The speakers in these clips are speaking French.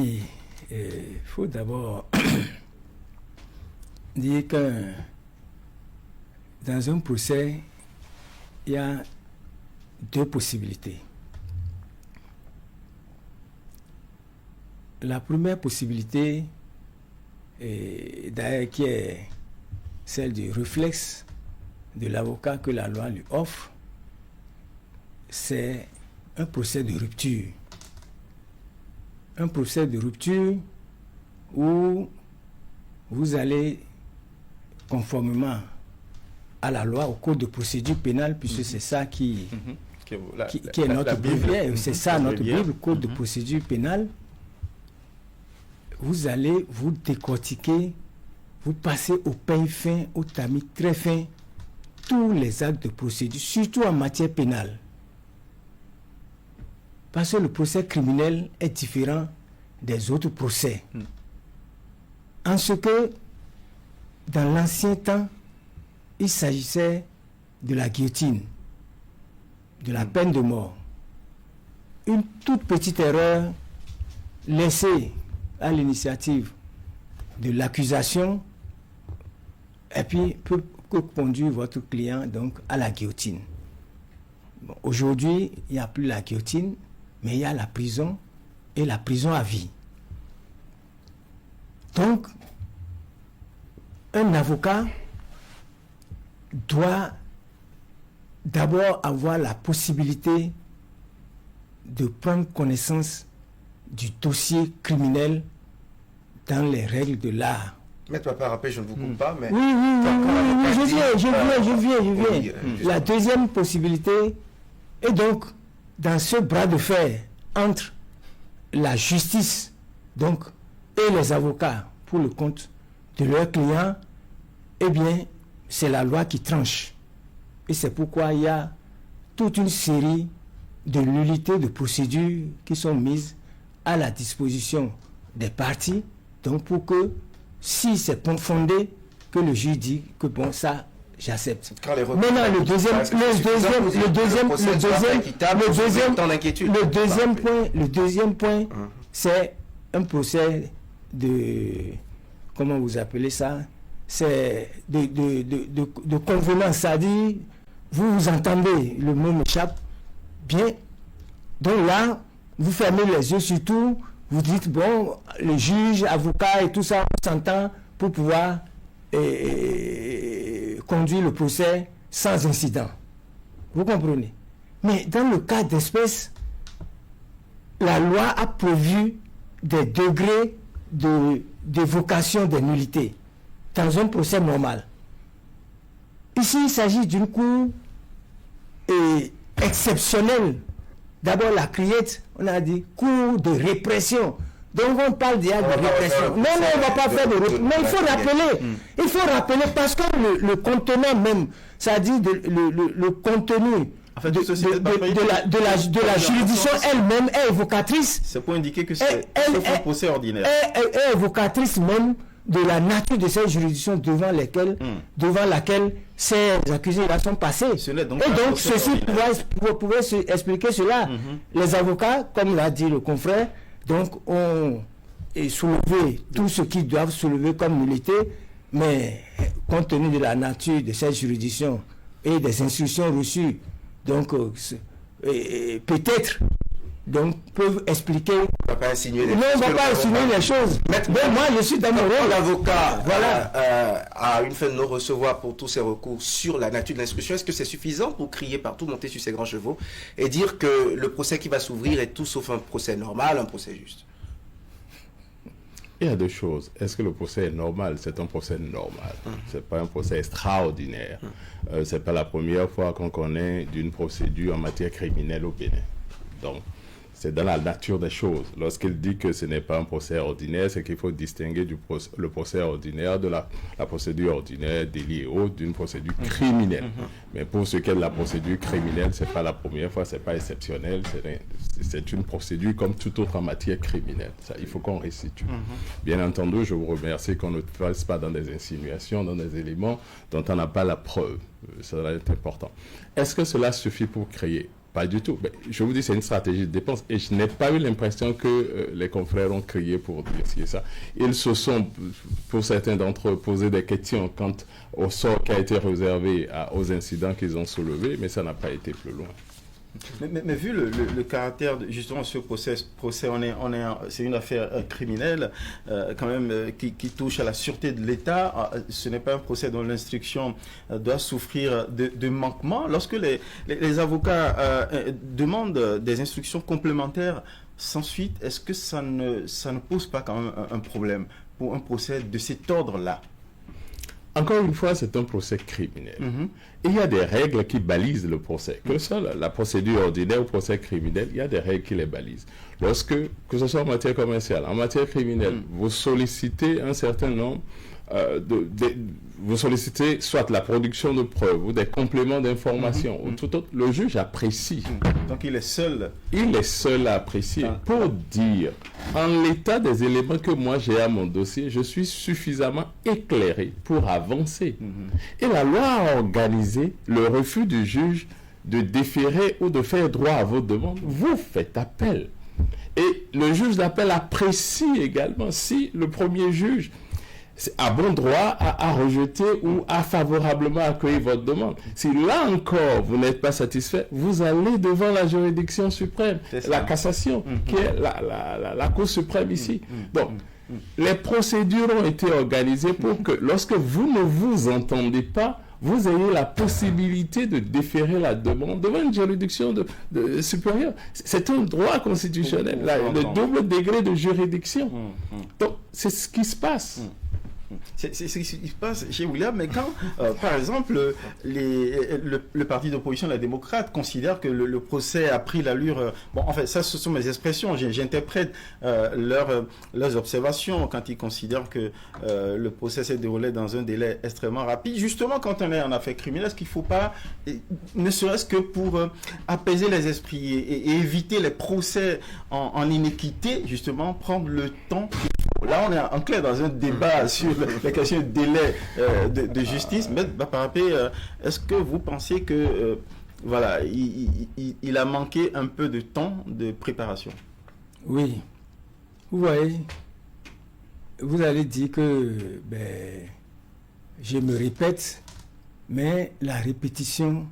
Il faut d'abord dire que dans un procès, il y a deux possibilités. La première possibilité, d'ailleurs qui est celle du réflexe de l'avocat que la loi lui offre, c'est un procès de rupture. Un procès de rupture où vous allez, conformément à la loi, au code de procédure pénale, puisque c'est ça qui est notre Bible, c'est ça notre Bible, le code de procédure pénale, vous allez vous décortiquer, vous passez au peigne fin, au tamis très fin, tous les actes de procédure, surtout en matière pénale. Parce que le procès criminel est différent des autres procès. En ce que, dans l'ancien temps, il s'agissait de la guillotine, de la peine de mort. Une toute petite erreur laissée à l'initiative de l'accusation et puis peut conduire votre client donc à la guillotine. Bon, aujourd'hui, il n'y a plus la guillotine, mais il y a la prison et la prison à vie. Donc, un avocat doit d'abord avoir la possibilité de prendre connaissance du dossier criminel dans les règles de l'art. Maître Papa, rappelez, je ne vous coupe pas, mais... Oui, je viens. La deuxième possibilité est donc dans ce bras de fer entre la justice donc, et les avocats pour le compte de leurs clients, eh bien, c'est la loi qui tranche. Et c'est pourquoi il y a toute une série de nullités de procédures qui sont mises à la disposition des parties, donc pour que, si c'est fondé, que le juge dit que bon, ça, j'accepte. Maintenant, le deuxième point, c'est un procès de, comment vous appelez ça, c'est de convenance, c'est-à-dire, vous vous entendez, le mot m'échappe, bien, donc là, vous fermez les yeux sur tout, vous dites, bon, le juge, avocat et tout ça, on s'entend pour pouvoir conduire le procès sans incident. Vous comprenez? Mais dans le cas d'espèce, la loi a prévu des degrés d'évocation des nullités dans un procès normal. Ici, il s'agit d'une cour exceptionnelle. D'abord, la criette, on a dit cour de répression. Donc, on parle déjà de répression. Non, on ne va pas faire de répression. Mais il faut rappeler parce que le contenant même, c'est-à-dire le contenu de la juridiction elle-même est évocatrice. C'est pour indiquer que c'est un procès ordinaire. Est évocatrice même de la nature de cette juridiction devant laquelle ces accusés là sont passés. Et donc ceci pouvait expliquer cela. Les avocats, comme l'a dit le confrère, donc ont soulevé tout ce qu'ils doivent soulever comme nullité, mais compte tenu de la nature de cette juridiction et des instructions reçues, donc peut-être donc peuvent expliquer. On ne va pas insinuer les choses. Non, on ne va pas insinuer les choses. Donc moi, je suis dans mon rôle. L'avocat a une fin de non-recevoir pour tous ses recours sur la nature de l'instruction. Est-ce que c'est suffisant pour crier partout, monter sur ses grands chevaux et dire que le procès qui va s'ouvrir est tout sauf un procès normal, un procès juste? Il y a deux choses. Est-ce que le procès est normal? C'est un procès normal. Ce n'est pas un procès extraordinaire. Ce n'est pas la première fois qu'on connaît d'une procédure en matière criminelle au Bénin. Donc, c'est dans la nature des choses. Lorsqu'il dit que ce n'est pas un procès ordinaire, c'est qu'il faut distinguer le procès ordinaire de la procédure ordinaire, délit et autres, d'une procédure criminelle. Mais pour ce qui est de la procédure criminelle, ce n'est pas la première fois, ce n'est pas exceptionnel, c'est une procédure comme toute autre en matière criminelle. Ça, il faut qu'on restitue. Bien entendu, je vous remercie qu'on ne fasse pas dans des insinuations, dans des éléments dont on n'a pas la preuve. Ça va être important. Est-ce que cela suffit pour créer? pas du tout. Mais je vous dis, c'est une stratégie de dépense. Et je n'ai pas eu l'impression que les confrères ont crié pour dire ce qui est ça. Ils se sont, pour certains d'entre eux, posé des questions quant au sort qui a été réservé aux incidents qu'ils ont soulevés, mais ça n'a pas été plus loin. Mais vu le caractère de justement ce procès c'est une affaire criminelle quand même qui touche à la sûreté de l'État. Ce n'est pas un procès dont l'instruction doit souffrir de manquements. Lorsque les avocats demandent des instructions complémentaires sans suite, est-ce que ça ne pose pas quand même un problème pour un procès de cet ordre-là? Encore une fois, c'est un procès criminel. Et il y a des règles qui balisent le procès. Que ce soit la procédure ordinaire ou le procès criminel, il y a des règles qui les balisent. Que ce soit en matière commerciale, en matière criminelle, vous sollicitez un certain nombre vous sollicitez soit la production de preuves ou des compléments d'information ou tout autre, le juge apprécie. Donc il est seul. Il est seul à apprécier pour dire, en l'état des éléments que moi j'ai à mon dossier, je suis suffisamment éclairé pour avancer. Et la loi a organisé le refus du juge de déférer ou de faire droit à vos demandes. Vous faites appel. Et le juge d'appel apprécie également si le premier juge a bon droit à rejeter ou à favorablement accueillir votre demande. Si là encore vous n'êtes pas satisfait, vous allez devant la juridiction suprême, la cassation, qui est la Cour suprême ici. Donc, les procédures ont été organisées pour que lorsque vous ne vous entendez pas, vous ayez la possibilité de déférer la demande devant une juridiction supérieure. C'est un droit constitutionnel, le double degré de juridiction. Donc, c'est ce qui se passe. C'est ce qui se passe chez William, mais quand, par exemple, le parti d'opposition, la démocrate, considère que le procès a pris l'allure... bon, en fait, ça, ce sont mes expressions. J'interprète leurs observations quand ils considèrent que le procès s'est déroulé dans un délai extrêmement rapide. Justement, quand on est en affaires criminelles, est-ce qu'il ne faut pas, ne serait-ce que pour apaiser les esprits et éviter les procès en inéquité, justement, prendre le temps qu'il faut. Là, on est en clair dans un débat sur la question du délai de justice. Mais Baparapé, est-ce que vous pensez que voilà, il a manqué un peu de temps de préparation? Oui. Vous voyez, vous allez dire que je me répète, mais la répétition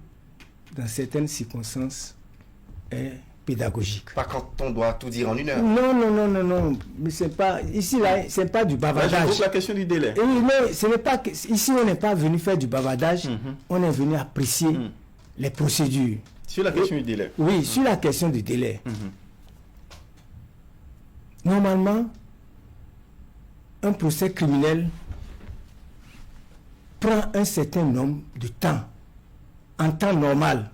dans certaines circonstances est pédagogique. Pas quand on doit tout dire en une heure. Non. Mais c'est pas ici là, c'est pas du bavardage. C'est la question du délai. Et oui, mais ce n'est pas ici on n'est pas venu faire du bavardage. On est venu apprécier les procédures. Sur la question du délai. Oui, sur la question du délai. Normalement, un procès criminel prend un certain nombre de temps, en temps normal.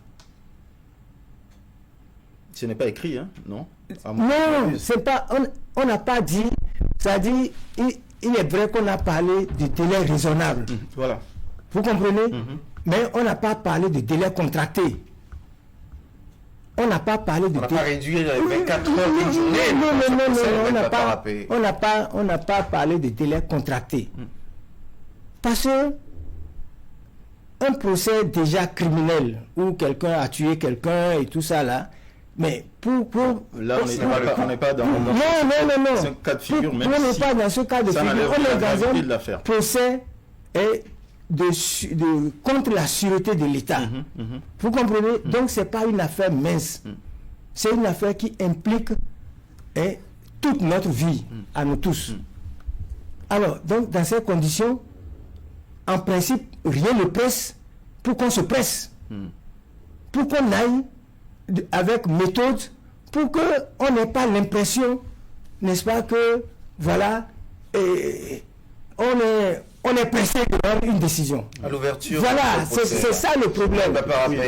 Ce n'est pas écrit, hein? Non. Non, c'est pas. On n'a pas dit. C'est-à-dire, il est vrai qu'on a parlé de délai raisonnable. Voilà. Vous comprenez? Mais on n'a pas parlé de délai contracté. On n'a pas parlé de... On n'a pas réduit les 24 heures d'une journée. Non, on n'a pas parlé de délai contracté. Parce que un procès déjà criminel où quelqu'un a tué quelqu'un et tout ça là, mais là on n'est pas dans non. ce cas de figure, on n'est pas dans ce cas de figure. On est dans un procès contre la sûreté de l'État. Vous comprenez? Donc c'est pas une affaire mince. C'est une affaire qui implique toute notre vie à nous tous. Alors, donc dans ces conditions, en principe, rien ne presse pour qu'on se presse. Pour qu'on aille avec méthode, pour qu'on n'ait pas l'impression, n'est-ce pas, que voilà, on est pressé de prendre une décision. À l'ouverture. Voilà, c'est ça le problème. Il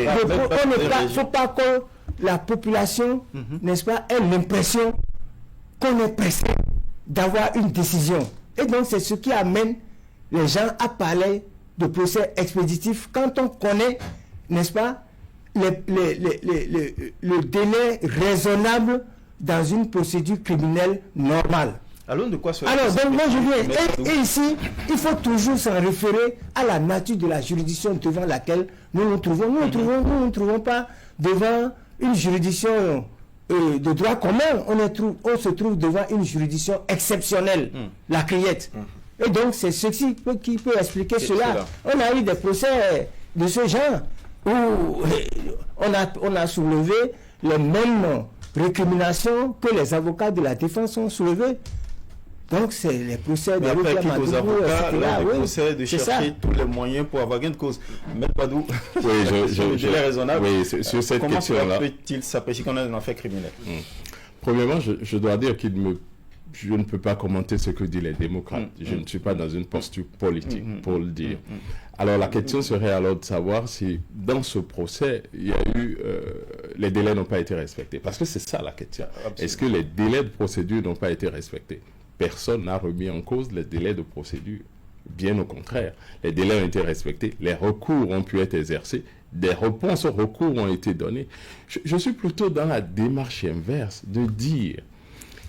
ne faut pas que la population, n'est-ce pas, ait l'impression qu'on est pressé d'avoir une décision. Et donc c'est ce qui amène les gens à parler de procès expéditif quand on connaît, n'est-ce pas, le délai raisonnable dans une procédure criminelle normale. Alors, de quoi donc moi je viens. Et ici, il faut toujours s'en référer à la nature de la juridiction devant laquelle nous nous trouvons. Nous ne nous trouvons pas devant une juridiction de droit commun, on se trouve devant une juridiction exceptionnelle, la criette. Et donc, c'est ceci qui peut expliquer cela. On a eu des procès de ce genre où on a soulevé les mêmes récriminations que les avocats de la défense ont soulevées. Donc, c'est les procès de Après, qui aux avocats, oui, procès de chercher tous les moyens pour avoir gain de cause. Mais Badou, je raisonnable. Oui, sur cette comment question-là. peut-il s'apprécier qu'on a un fait criminel? Premièrement, je dois dire je ne peux pas commenter ce que disent les démocrates. Je ne suis pas dans une posture politique pour le dire. Alors la question serait alors de savoir si dans ce procès, il y a eu les délais n'ont pas été respectés. Parce que c'est ça la question. Est-ce que les délais de procédure n'ont pas été respectés? Personne n'a remis en cause les délais de procédure. Bien au contraire, les délais ont été respectés, les recours ont pu être exercés, des réponses aux recours ont été données. Je suis plutôt dans la démarche inverse de dire,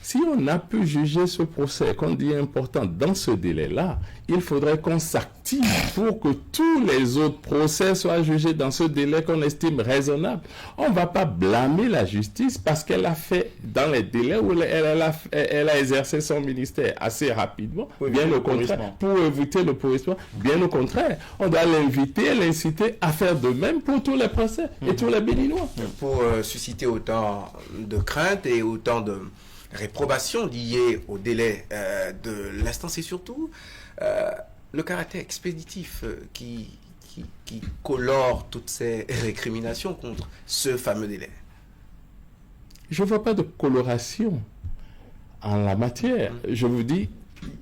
si on a pu juger ce procès qu'on dit important dans ce délai-là, il faudrait qu'on s'active pour que tous les autres procès soient jugés dans ce délai qu'on estime raisonnable. On ne va pas blâmer la justice parce qu'elle a fait dans les délais où elle a exercé son ministère assez rapidement, bien au contraire, pour éviter le pourrissement. Bien au contraire, on doit l'inviter, l'inciter à faire de même pour tous les procès et tous les Béninois. Pour susciter autant de craintes et autant de réprobation liée au délai de l'instance et surtout le caractère expéditif qui colore toutes ces récriminations contre ce fameux délai. Je ne vois pas de coloration en la matière. Je vous dis,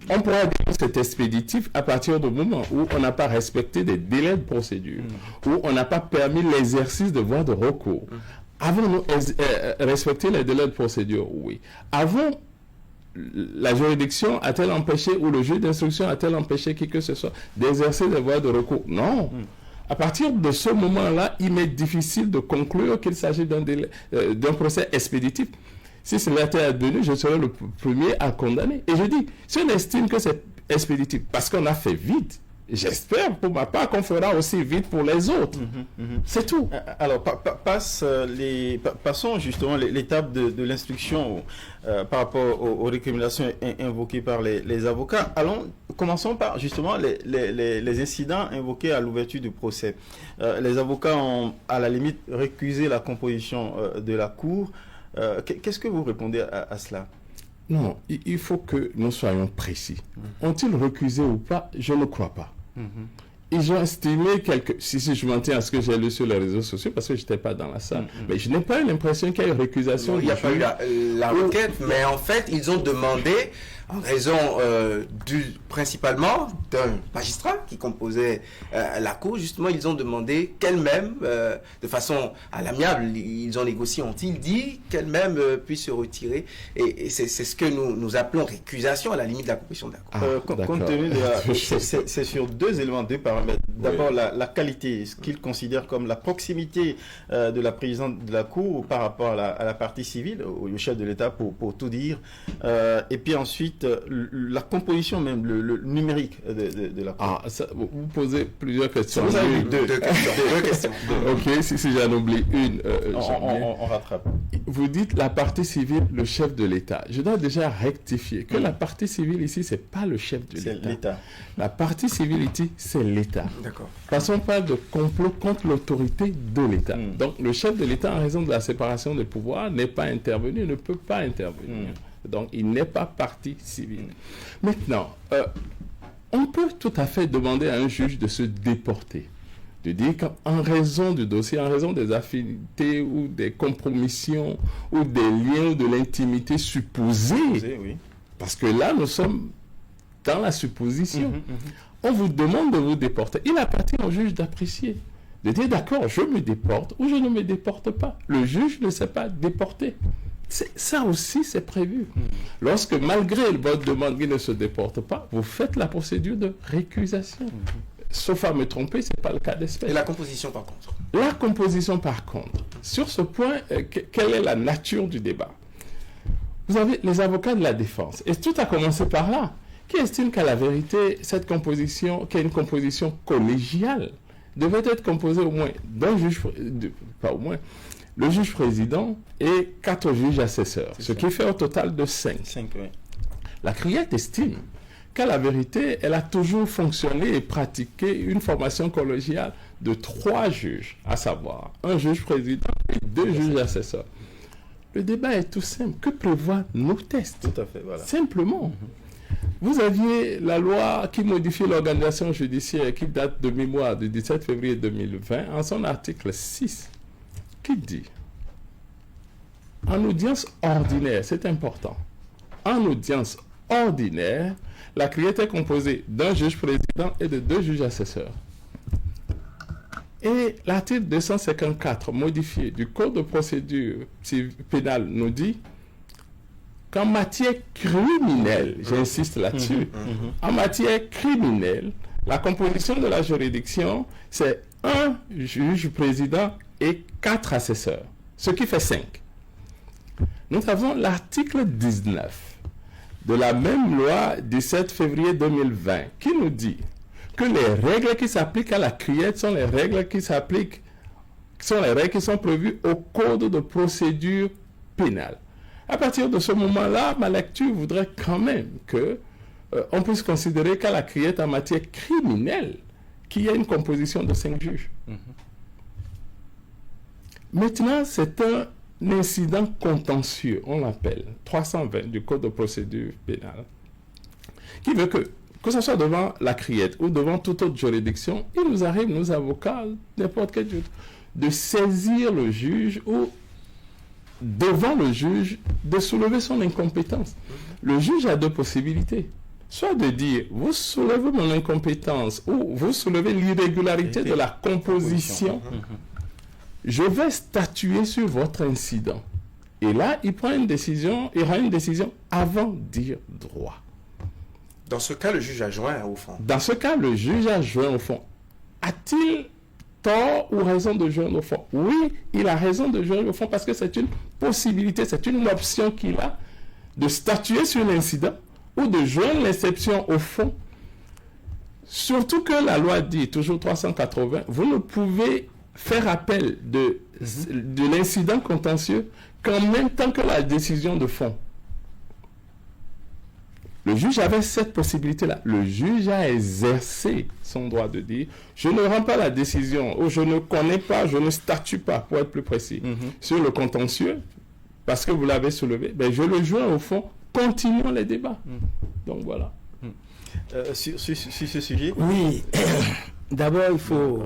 on pourra dire que c'est expéditif à partir du moment où on n'a pas respecté des délais de procédure, où on n'a pas permis l'exercice de voies de recours. Avons-nous respecté les délais de procédure? Oui. La juridiction a-t-elle empêché, ou le juge d'instruction a-t-elle empêché qui que ce soit d'exercer des voies de recours? Non. À partir de ce moment-là, il m'est difficile de conclure qu'il s'agit d'un procès expéditif. Si cela était advenu, je serais le premier à condamner. Et je dis, si on estime que c'est expéditif, parce qu'on a fait vite, j'espère pour ma part qu'on fera aussi vite pour les autres. C'est tout. Alors, passons justement l'étape de l'instruction par rapport aux récriminations invoquées par les avocats. Commençons par justement les incidents invoqués à l'ouverture du procès. Les avocats ont à la limite récusé la composition de la cour. Qu'est-ce que vous répondez à cela? Non, il faut que nous soyons précis. Ont-ils recusé ou pas? Je ne crois pas. Ils ont estimé si je m'en tiens à ce que j'ai lu sur les réseaux sociaux, parce que je n'étais pas dans la salle, mais je n'ai pas eu l'impression qu'il y a eu récusation. Il n'y a pas eu la requête, mais en fait, ils ont demandé, en raison principalement d'un magistrat qui composait la cour, justement, ils ont demandé qu'elle-même, de façon à l'amiable, ils ont négocié, ont-ils dit, qu'elle-même puisse se retirer. Et c'est ce que nous appelons récusation à la limite de la composition de la cour. Compte tenu de c'est sur deux éléments, deux paramètres. D'abord, la qualité, ce qu'ils considèrent comme la proximité de la présidente de la cour par rapport à la partie civile, au chef de l'État, pour tout dire. Et puis ensuite, la composition même, le numérique de la cour. Vous posez plusieurs questions. Vous avez deux questions. Ok, si j'en oublie une, on rattrape. Vous dites la partie civile, le chef de l'État. Je dois déjà rectifier que la partie civile ici, c'est pas le chef de l'État. C'est l'État. La partie civile ici, c'est l'État. D'accord. Parce qu'on parle de complot contre l'autorité de l'État. Donc le chef de l'État, en raison de la séparation des pouvoirs, n'est pas intervenu, ne peut pas intervenir. Donc il n'est pas partie civile. Maintenant, on peut tout à fait demander à un juge de se déporter. De dire qu'en raison du dossier, en raison des affinités ou des compromissions ou des liens de l'intimité supposés, parce que là nous sommes dans la supposition, on vous demande de vous déporter. Il appartient au juge d'apprécier, de dire d'accord, je me déporte ou je ne me déporte pas. Le juge ne s'est pas déporté. Ça aussi, c'est prévu. Lorsque, malgré votre demande qu'il ne se déporte pas, vous faites la procédure de récusation. Sauf à me tromper, ce n'est pas le cas d'espèce. Et la composition, par contre? La composition, par contre. Sur ce point, quelle est la nature du débat? Vous avez les avocats de la défense. Et tout a commencé par là. Qui estime qu'à la vérité, cette composition, qui est une composition collégiale, devait être composée au moins d'un juge, pas au moins, le juge président et 4 juges assesseurs, ce qui fait au total de 5. 5, oui. La CRIET estime qu'à la vérité, elle a toujours fonctionné et pratiqué une formation collégiale de 3 juges, à savoir un juge président et 2 juges assesseurs. Le débat est tout simple. Que prévoient nos tests? Tout à fait, voilà. Simplement. Vous aviez la loi qui modifie l'organisation judiciaire qui date de mémoire du 17 février 2020 en son article 6 qui dit en audience ordinaire, c'est important, en audience ordinaire, la CRIET est composée d'un juge président et de 2 juges assesseurs. Et l'article 254 modifié du Code de procédure pénale nous dit qu'en matière criminelle, j'insiste là-dessus, en matière criminelle, la composition de la juridiction, c'est un juge président et 4 assesseurs, ce qui fait 5. Nous avons l'article 19 de la même loi du 7 février 2020 qui nous dit que les règles qui s'appliquent à la CRIET sont les règles qui s'appliquent, sont les règles qui sont prévues au Code de procédure pénale. À partir de ce moment-là, ma lecture voudrait quand même que on puisse considérer qu'à la CRIET en matière criminelle, qu'il y a une composition de 5 juges. Maintenant, c'est un incident contentieux, on l'appelle 320 du Code de procédure pénale, qui veut que ce soit devant la CRIET ou devant toute autre juridiction, il nous arrive, nous avocats, n'importe quel juge, de saisir le juge ou devant le juge de soulever son incompétence. Le juge a 2 possibilités. Soit de dire, vous soulevez mon incompétence ou vous soulevez l'irrégularité de la composition. Je vais statuer sur votre incident. Et là, il prend une décision, il rend une décision avant de dire droit. Dans ce cas, le juge adjoint au fond. Dans ce cas, le juge adjoint au fond. A-t-il tort ou raison de joindre au fond? Oui, il a raison de joindre au fond parce que c'est une possibilité, c'est une option qu'il a de statuer sur l'incident ou de joindre l'exception au fond. Surtout que la loi dit, toujours 380, vous ne pouvez faire appel de l'incident contentieux qu'en même temps que la décision de fond. Le juge avait cette possibilité-là. Le juge a exercé son droit de dire « Je ne rends pas la décision » ou « Je ne connais pas, je ne statue pas », pour être plus précis, sur le contentieux, parce que vous l'avez soulevé. Ben, je le joins au fond. Continuons les débats. Donc voilà. Sur ce sujet? Oui. D'abord, il faut,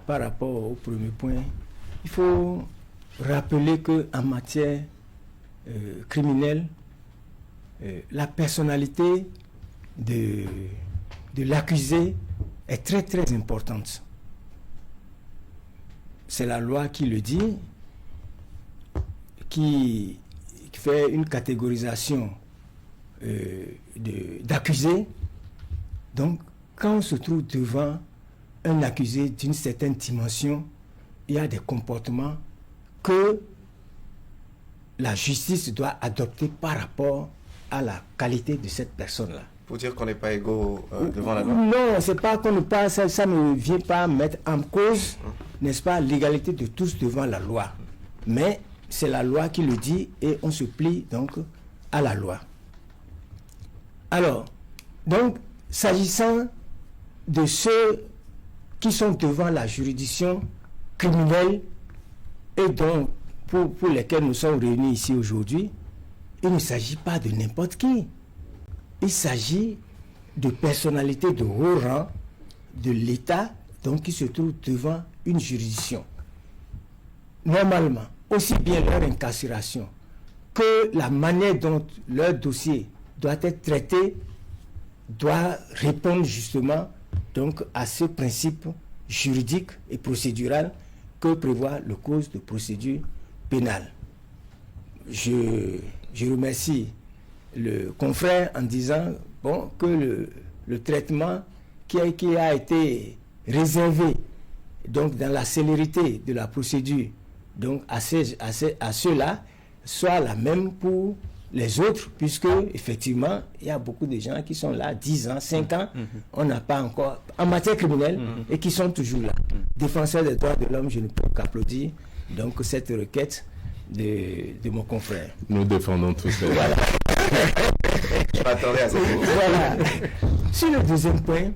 par rapport au premier point, il faut rappeler qu'en matière criminelle, la personnalité de l'accusé est très très importante. C'est la loi qui le dit, qui fait une catégorisation d'accusés. Donc, quand on se trouve devant un accusé d'une certaine dimension, il y a des comportements que la justice doit adopter par rapport à la qualité de cette personne-là. Pour dire qu'on n'est pas égaux devant la loi? Non, c'est pas qu'on ne pas, ça ne vient pas mettre en cause, n'est-ce pas, l'égalité de tous devant la loi. Mais c'est la loi qui le dit et on se plie donc à la loi. Alors, donc, s'agissant de ceux qui sont devant la juridiction criminelle et donc pour lesquels nous sommes réunis ici aujourd'hui, il ne s'agit pas de n'importe qui. Il s'agit de personnalités de haut rang de l'État, donc qui se trouvent devant une juridiction. Normalement, aussi bien leur incarcération que la manière dont leur dossier doit être traité doit répondre justement donc à ce principe juridique et procédural que prévoit le Code de procédure pénale. Je remercie le confrère en disant que le traitement qui a été réservé donc dans la célérité de la procédure donc à ceux-là soit la même pour les autres, puisque effectivement il y a beaucoup de gens qui sont là 10 ans, 5 ans, on n'a pas encore en matière criminelle et qui sont toujours là. Défenseurs des droits de l'homme, je ne peux qu'applaudir donc cette requête de mon confrère. Nous défendons tous les Voilà. Je m'attendais à ça. Voilà. Sur le deuxième point,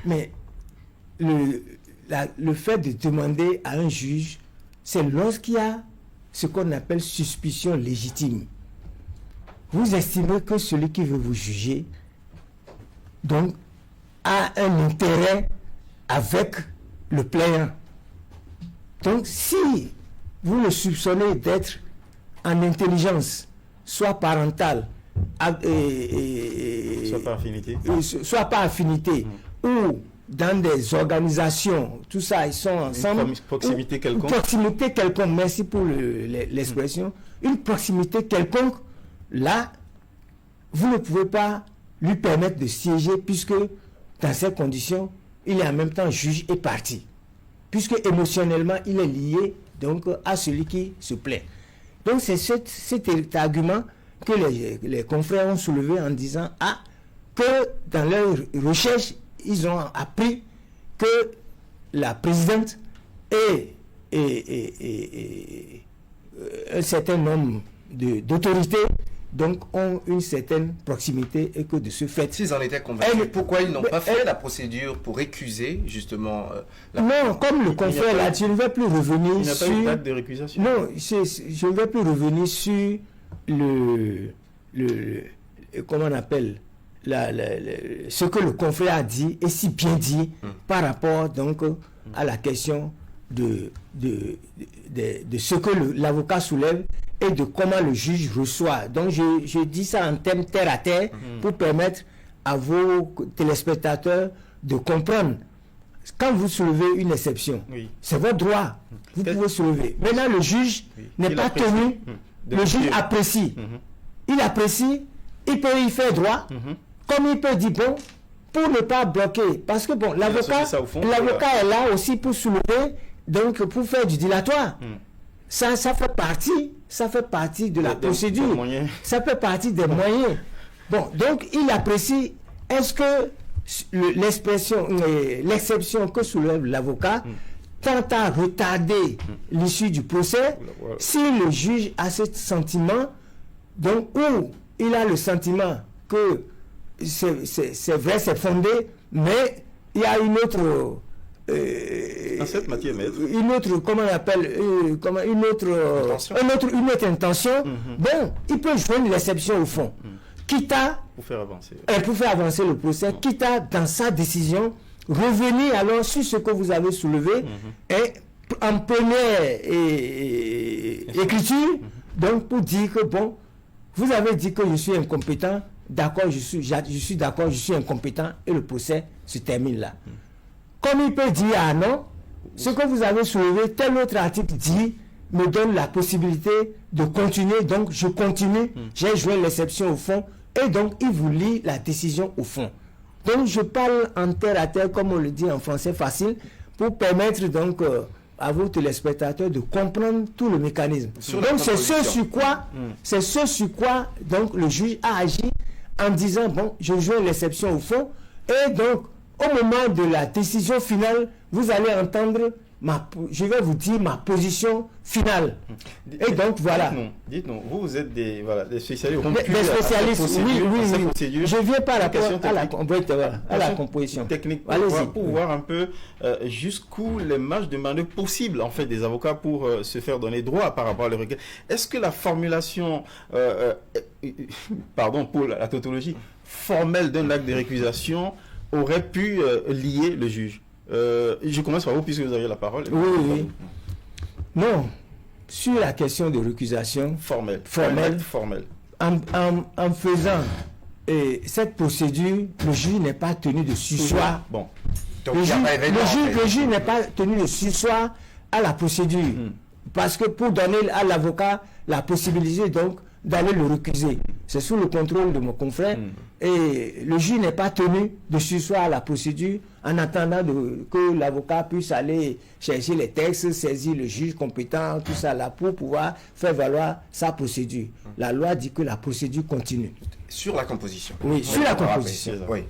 mais le fait de demander à un juge, c'est lorsqu'il y a ce qu'on appelle suspicion légitime. Vous estimez que celui qui veut vous juger, donc, a un intérêt avec le plaignant. Donc, si vous le soupçonnez d'être en intelligence, soit parentale, soit par affinité, ou dans des organisations, tout ça, ils sont ensemble. Une proximité quelconque. Une proximité quelconque, merci pour l'expression. Une proximité quelconque, là, vous ne pouvez pas lui permettre de siéger, puisque dans ces conditions, il est en même temps juge et partie. Puisque émotionnellement, il est lié donc à celui qui se plaint. Donc c'est cet argument que les confrères ont soulevé en disant que dans leur recherche, ils ont appris que la présidente et un certain nombre d'autorités donc ont une certaine proximité et que de ce fait... S'ils en étaient convaincus, pourquoi ils n'ont pas fait la procédure pour récuser justement non, comme le confrère l'a dit, je ne vais plus revenir sur... Il n'y a pas eu de date de récusation. Non, je ne vais plus revenir sur comment on appelle ce que le confrère a dit, et si bien dit, par rapport donc à la question de ce que l'avocat soulève et de comment le juge reçoit. Donc je dis ça en termes terre à terre pour permettre à vos téléspectateurs de comprendre. Quand vous soulevez une exception, c'est votre droit, vous pouvez soulever. Maintenant le juge n'est pas tenu, le juge apprécie. Il apprécie, il peut y faire droit, comme il peut dire bon, pour ne pas bloquer. Parce que bon, l'avocat est là aussi pour soulever, donc pour faire du dilatoire. Ça fait partie de la procédure. Ça fait partie des moyens. Bon, donc il apprécie. Est-ce que l'exception que soulève l'avocat tend à retarder l'issue du procès, si le juge a ce sentiment, donc où il a le sentiment que c'est vrai, c'est fondé, mais il y a une autre... dans cette matière, maître. Une autre, comment on appelle, une autre intention. Bon, il peut joindre l'exception au fond. Quitte à, pour faire avancer. Pour faire avancer le procès, quitte à, dans sa décision, revenir alors sur ce que vous avez soulevé et en première écriture, donc pour dire que bon, vous avez dit que je suis incompétent, d'accord, je suis d'accord, je suis incompétent, et le procès se termine là. Comme il peut dire non, ce que vous avez soulevé, tel autre article dit, me donne la possibilité de continuer, donc je continue, j'ai joué l'exception au fond, et donc il vous lit la décision au fond. Donc je parle en terre à terre, comme on le dit en français facile, pour permettre donc à vos téléspectateurs de comprendre tout le mécanisme. Donc c'est ce sur quoi donc le juge a agi en disant bon, je joue l'exception au fond, et donc au moment de la décision finale, vous allez entendre je vais vous dire ma position finale. Et donc voilà. Dites-nous, vous êtes des spécialistes. Des spécialistes, oui. Je viens par rapport à la composition technique pour voir un peu jusqu'où les marges de manœuvre possibles en fait des avocats pour se faire donner droit par rapport à la requête. Est-ce que la formulation, pardon pour la tautologie, formelle d'un acte de récusation aurait pu lier le juge? Je commence par vous puisque vous avez la parole. Oui. Non, sur la question de récusation formelle. En faisant cette procédure, le juge n'est pas tenu de surseoir. Bon. Donc, le juge n'est pas tenu de surseoir à la procédure. Parce que pour donner à l'avocat la possibilité donc d'aller le récuser, c'est sous le contrôle de mon confrère, et le juge n'est pas tenu de surseoir à la procédure en attendant que l'avocat puisse aller chercher les textes, saisir le juge compétent, tout ça là, pour pouvoir faire valoir sa procédure. La loi dit que la procédure continue. Sur la composition. Oui, sur la composition. Oui.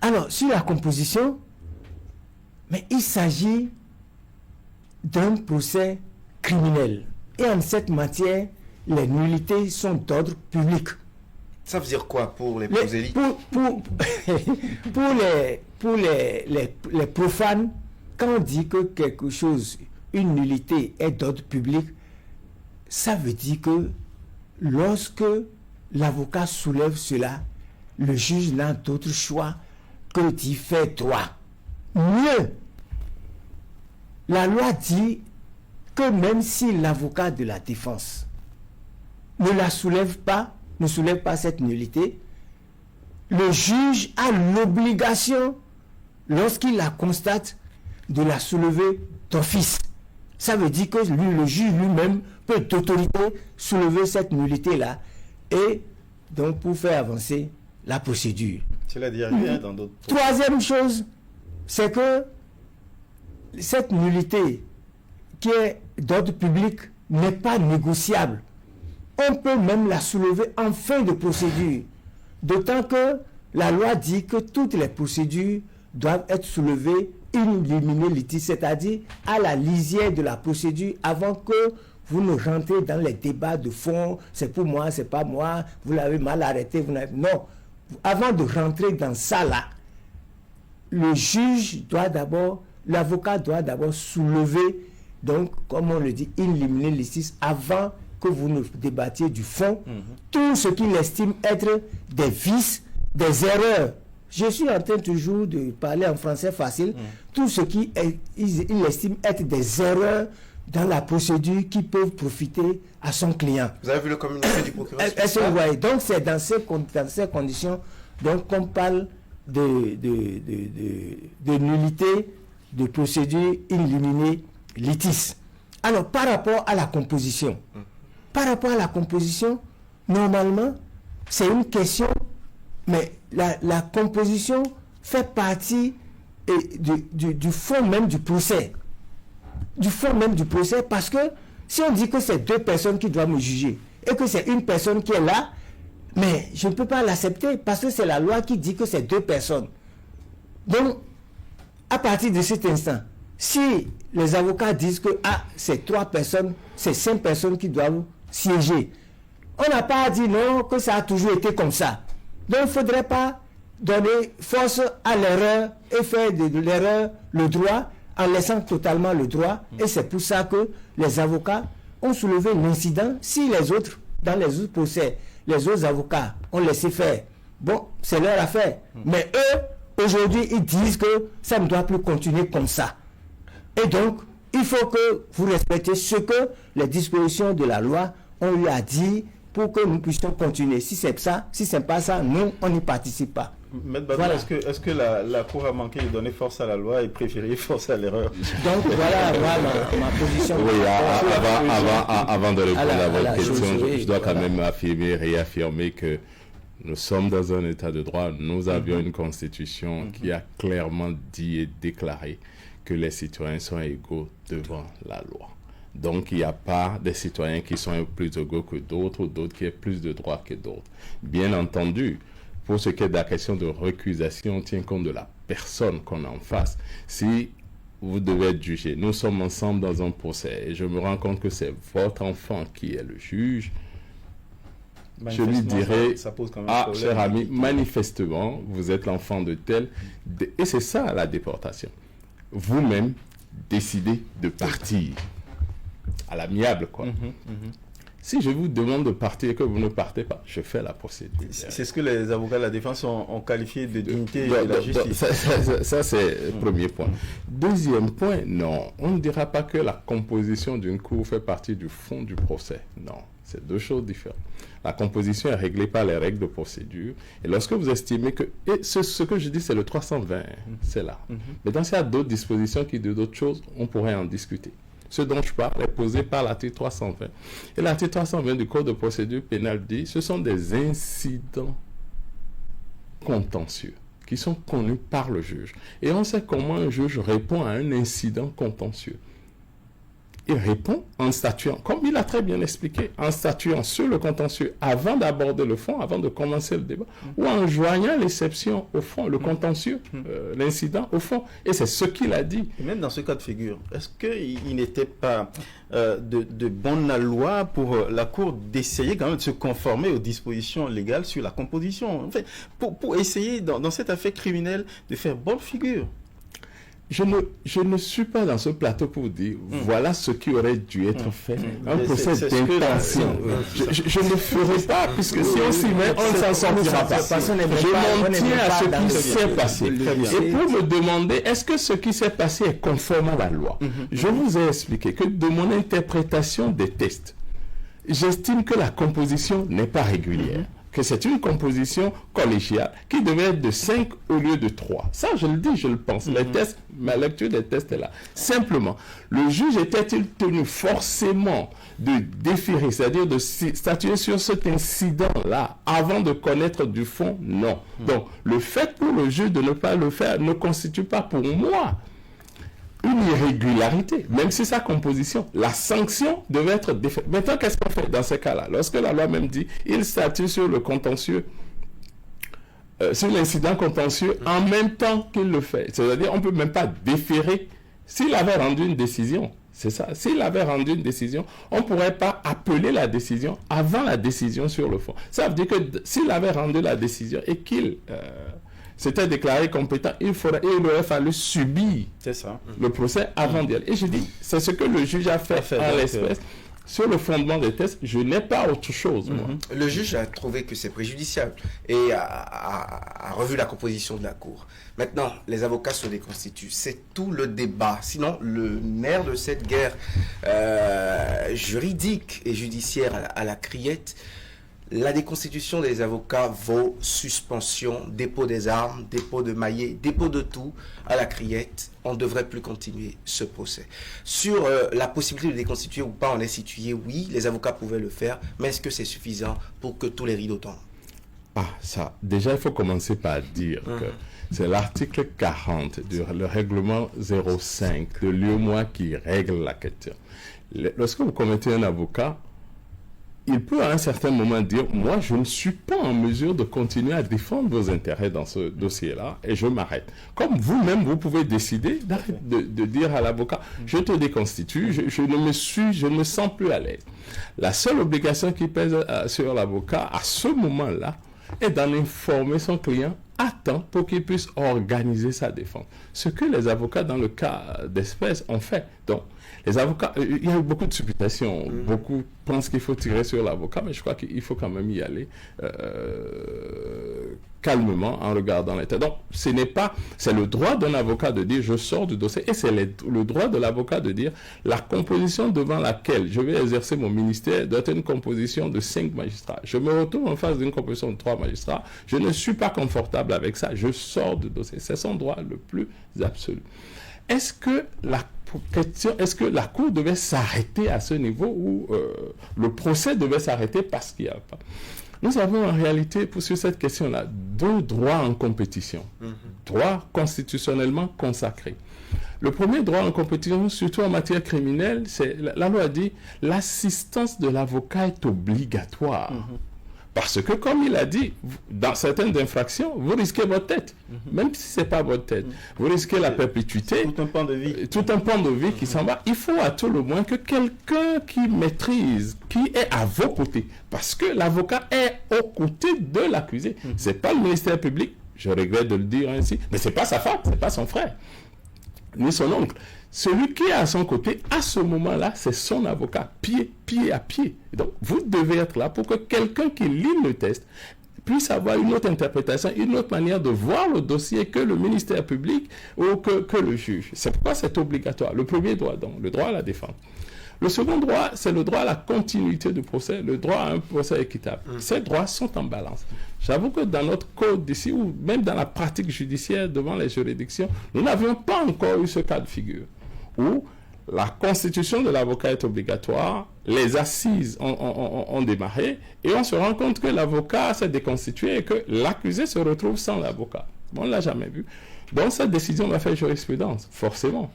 Alors, sur la composition, mais il s'agit d'un procès criminel. Et en cette matière, les nullités sont d'ordre public. Ça veut dire quoi pour les prosélytes? Pour les profanes, quand on dit que quelque chose, une nullité est d'ordre public, ça veut dire que lorsque l'avocat soulève cela, le juge n'a d'autre choix que d'y faire droit. Mieux, la loi dit que même si l'avocat de la défense ne soulève pas cette nullité, le juge a l'obligation, lorsqu'il la constate, de la soulever d'office. Ça veut dire que le juge lui-même peut d'autorité soulever cette nullité-là et donc pour faire avancer la procédure. Cela dit rien dans d'autres... Troisième chose, c'est que cette nullité qui est d'ordre public n'est pas négociable. On peut même la soulever en fin de procédure. D'autant que la loi dit que toutes les procédures doivent être soulevées in limine litis, c'est-à-dire à la lisière de la procédure avant que vous ne rentrez dans les débats de fond, c'est pour moi, c'est pas moi, vous l'avez mal arrêté, non. Avant de rentrer dans ça là, le juge doit d'abord, l'avocat doit d'abord soulever, donc comme on le dit, in limine litis, avant que vous ne débattiez du fond, tout ce qu'il estime être des vices, des erreurs. Je suis en train toujours de parler en français facile. Tout ce qu'il estime être des erreurs dans la procédure qui peuvent profiter à son client. Vous avez vu le communiqué du procureur? Est-ce que vous voyez? Donc c'est dans ces conditions qu'on parle de nullité de procédure in limine litis. Alors par rapport à la composition, normalement, c'est une question, mais la composition fait partie du fond même du procès. Du fond même du procès, parce que si on dit que c'est deux personnes qui doivent me juger, et que c'est une personne qui est là, mais je ne peux pas l'accepter, parce que c'est la loi qui dit que c'est deux personnes. Donc, à partir de cet instant, si les avocats disent que c'est 3 personnes, c'est 5 personnes qui doivent siéger, on n'a pas dit non, que ça a toujours été comme ça. Donc il ne faudrait pas donner force à l'erreur et faire de l'erreur le droit en laissant totalement le droit. Et c'est pour ça que les avocats ont soulevé l'incident. Si les autres, dans les autres procès, les autres avocats ont laissé faire, bon, c'est leur affaire. Mais eux, aujourd'hui, ils disent que ça ne doit plus continuer comme ça. Et donc, il faut que vous respectiez ce que les dispositions de la loi ont eu à dire pour que nous puissions continuer. Si c'est ça, si c'est pas ça, nous, on n'y participe pas. Maître Badou, voilà. Est-ce que la Cour a manqué de donner force à la loi et préféré force à l'erreur? Donc voilà ma position. Oui, avant de répondre à votre question, je dois quand même réaffirmer que nous sommes dans un état de droit. Nous avions une constitution qui a clairement dit et déclaré que les citoyens sont égaux devant la loi. Donc, il n'y a pas des citoyens qui sont plus égaux que d'autres ou d'autres qui aient plus de droits que d'autres. Bien entendu, pour ce qui est de la question de récusation, on tient compte de la personne qu'on a en face. Si vous devez être jugé, nous sommes ensemble dans un procès et je me rends compte que c'est votre enfant qui est le juge, je lui dirais, ça pose quand même problème. Cher ami, manifestement, vous êtes l'enfant de tel. Et c'est ça la déportation. Vous-même décidez de partir. À l'amiable, quoi. Si je vous demande de partir et que vous ne partez pas, je fais la procédure. C'est ce que les avocats de la défense ont qualifié de dignité de la justice. Ça c'est le premier point. Deuxième point, non. On ne dira pas que la composition d'une cour fait partie du fond du procès. Non, c'est deux choses différentes. La composition est réglée par les règles de procédure. Et lorsque vous estimez que... Et ce que je dis, c'est le 320. C'est là. Maintenant, s'il y a d'autres dispositions qui disent d'autres choses, on pourrait en discuter. Ce dont je parle est posé par l'article 320. Et l'article 320 du Code de procédure pénale dit ce sont des incidents contentieux qui sont connus par le juge. Et on sait comment un juge répond à un incident contentieux. il répond en statuant, comme il a très bien expliqué, en statuant sur le contentieux avant d'aborder le fond, avant de commencer le débat, ou en joignant l'exception au fond, le contentieux, l'incident au fond. Et c'est ce qu'il a dit. Et même dans ce cas de figure, est-ce qu'il n'était pas de bonne loi pour la Cour d'essayer quand même de se conformer aux dispositions légales sur la composition, en fait, pour essayer dans cette affaire criminelle de faire bonne figure? Je ne suis pas dans ce plateau pour dire voilà ce qui aurait dû être fait. Un procès d'intention. Je ne ferai pas, puisque si on s'y met, on ne s'en sortira pas. Je m'en tiens à ce qui s'est passé. Et pour me demander, est-ce que ce qui s'est passé est conforme à la loi? Je vous ai expliqué que de mon interprétation des tests, j'estime que la composition n'est pas régulière. Que c'est une composition collégiale qui devait être de 5 au lieu de 3. Ça, je le dis, je le pense. Les tests, ma lecture des tests est là. Simplement, le juge était-il tenu forcément de déférer, c'est-à-dire de statuer sur cet incident-là avant de connaître du fond? Non. Donc, le fait pour le juge de ne pas le faire ne constitue pas pour moi une irrégularité, même si sa composition, la sanction devait être défaite. Maintenant, qu'est-ce qu'on fait dans ces cas-là? Lorsque la loi même dit, il statue sur le contentieux, sur l'incident contentieux, en même temps qu'il le fait. C'est-à-dire, on ne peut même pas déférer. S'il avait rendu une décision, c'est ça, s'il avait rendu une décision, on ne pourrait pas appeler la décision avant la décision sur le fond. Ça veut dire que s'il avait rendu la décision et qu'il s'était déclaré compétent, il aurait fallu subir le procès avant d'y aller. Et je dis, c'est ce que le juge a fait en l'espèce. Sur le fondement des tests, je n'ai pas autre chose, moi. Le juge a trouvé que c'est préjudiciable et a revu la composition de la Cour. Maintenant, les avocats se déconstituent. C'est tout le débat. Sinon, le nerf de cette guerre juridique et judiciaire à la criette, la déconstitution des avocats vaut suspension, dépôt des armes, dépôt de maillet, dépôt de tout à la criette. On ne devrait plus continuer ce procès. Sur la possibilité de déconstituer ou pas, on est situé, oui, les avocats pouvaient le faire, mais est-ce que c'est suffisant pour que tous les rideaux tombent? Ah, ça, déjà, il faut commencer par dire que c'est l'article 40 le règlement 05 de l'UEMOA qui règle la question. Lorsque vous commettez un avocat, il peut à un certain moment dire, moi je ne suis pas en mesure de continuer à défendre vos intérêts dans ce dossier-là et je m'arrête. Comme vous-même, vous pouvez décider de dire à l'avocat, je te déconstitue, je ne me sens plus à l'aise. La seule obligation qui pèse sur l'avocat à ce moment-là est d'en informer son client à temps pour qu'il puisse organiser sa défense. Ce que les avocats dans le cas d'espèce ont fait. Donc, les avocats, il y a eu beaucoup de supputations. Beaucoup pensent qu'il faut tirer sur l'avocat, mais je crois qu'il faut quand même y aller calmement en regardant les têtes. Donc, c'est le droit d'un avocat de dire je sors du dossier et c'est le droit de l'avocat de dire la composition devant laquelle je vais exercer mon ministère doit être une composition de 5 magistrats. Je me retrouve en face d'une composition de 3 magistrats. Je ne suis pas confortable avec ça. Je sors du dossier. C'est son droit le plus absolu. Est-ce que la Cour devait s'arrêter à ce niveau ou le procès devait s'arrêter parce qu'il n'y a pas? Nous avons en réalité, sur cette question-là, 2 droits en compétition. Droits constitutionnellement consacrés. Le premier droit en compétition, surtout en matière criminelle, c'est la loi dit l'assistance de l'avocat est obligatoire. Parce que, comme il a dit, dans certaines infractions, vous risquez votre tête. Même si ce n'est pas votre tête. Vous risquez la perpétuité. Tout un pan de vie. Tout un pan de vie qui s'en va. Il faut à tout le moins que quelqu'un qui maîtrise, qui est à vos côtés. Parce que l'avocat est aux côtés de l'accusé. Ce n'est pas le ministère public, je regrette de le dire ainsi, mais ce n'est pas sa femme, ce n'est pas son frère, ni son oncle. Celui qui est à son côté, à ce moment-là, c'est son avocat, pied à pied. Donc, vous devez être là pour que quelqu'un qui lit le test puisse avoir une autre interprétation, une autre manière de voir le dossier que le ministère public ou que le juge. C'est pourquoi c'est obligatoire. Le premier droit, donc, le droit à la défense. Le second droit, c'est le droit à la continuité du procès, le droit à un procès équitable. Ces droits sont en balance. J'avoue que dans notre code d'ici, ou même dans la pratique judiciaire devant les juridictions, nous n'avions pas encore eu ce cas de figure où la constitution de l'avocat est obligatoire, les assises ont démarré, et on se rend compte que l'avocat s'est déconstitué et que l'accusé se retrouve sans l'avocat. On ne l'a jamais vu. Donc cette décision va faire jurisprudence, forcément.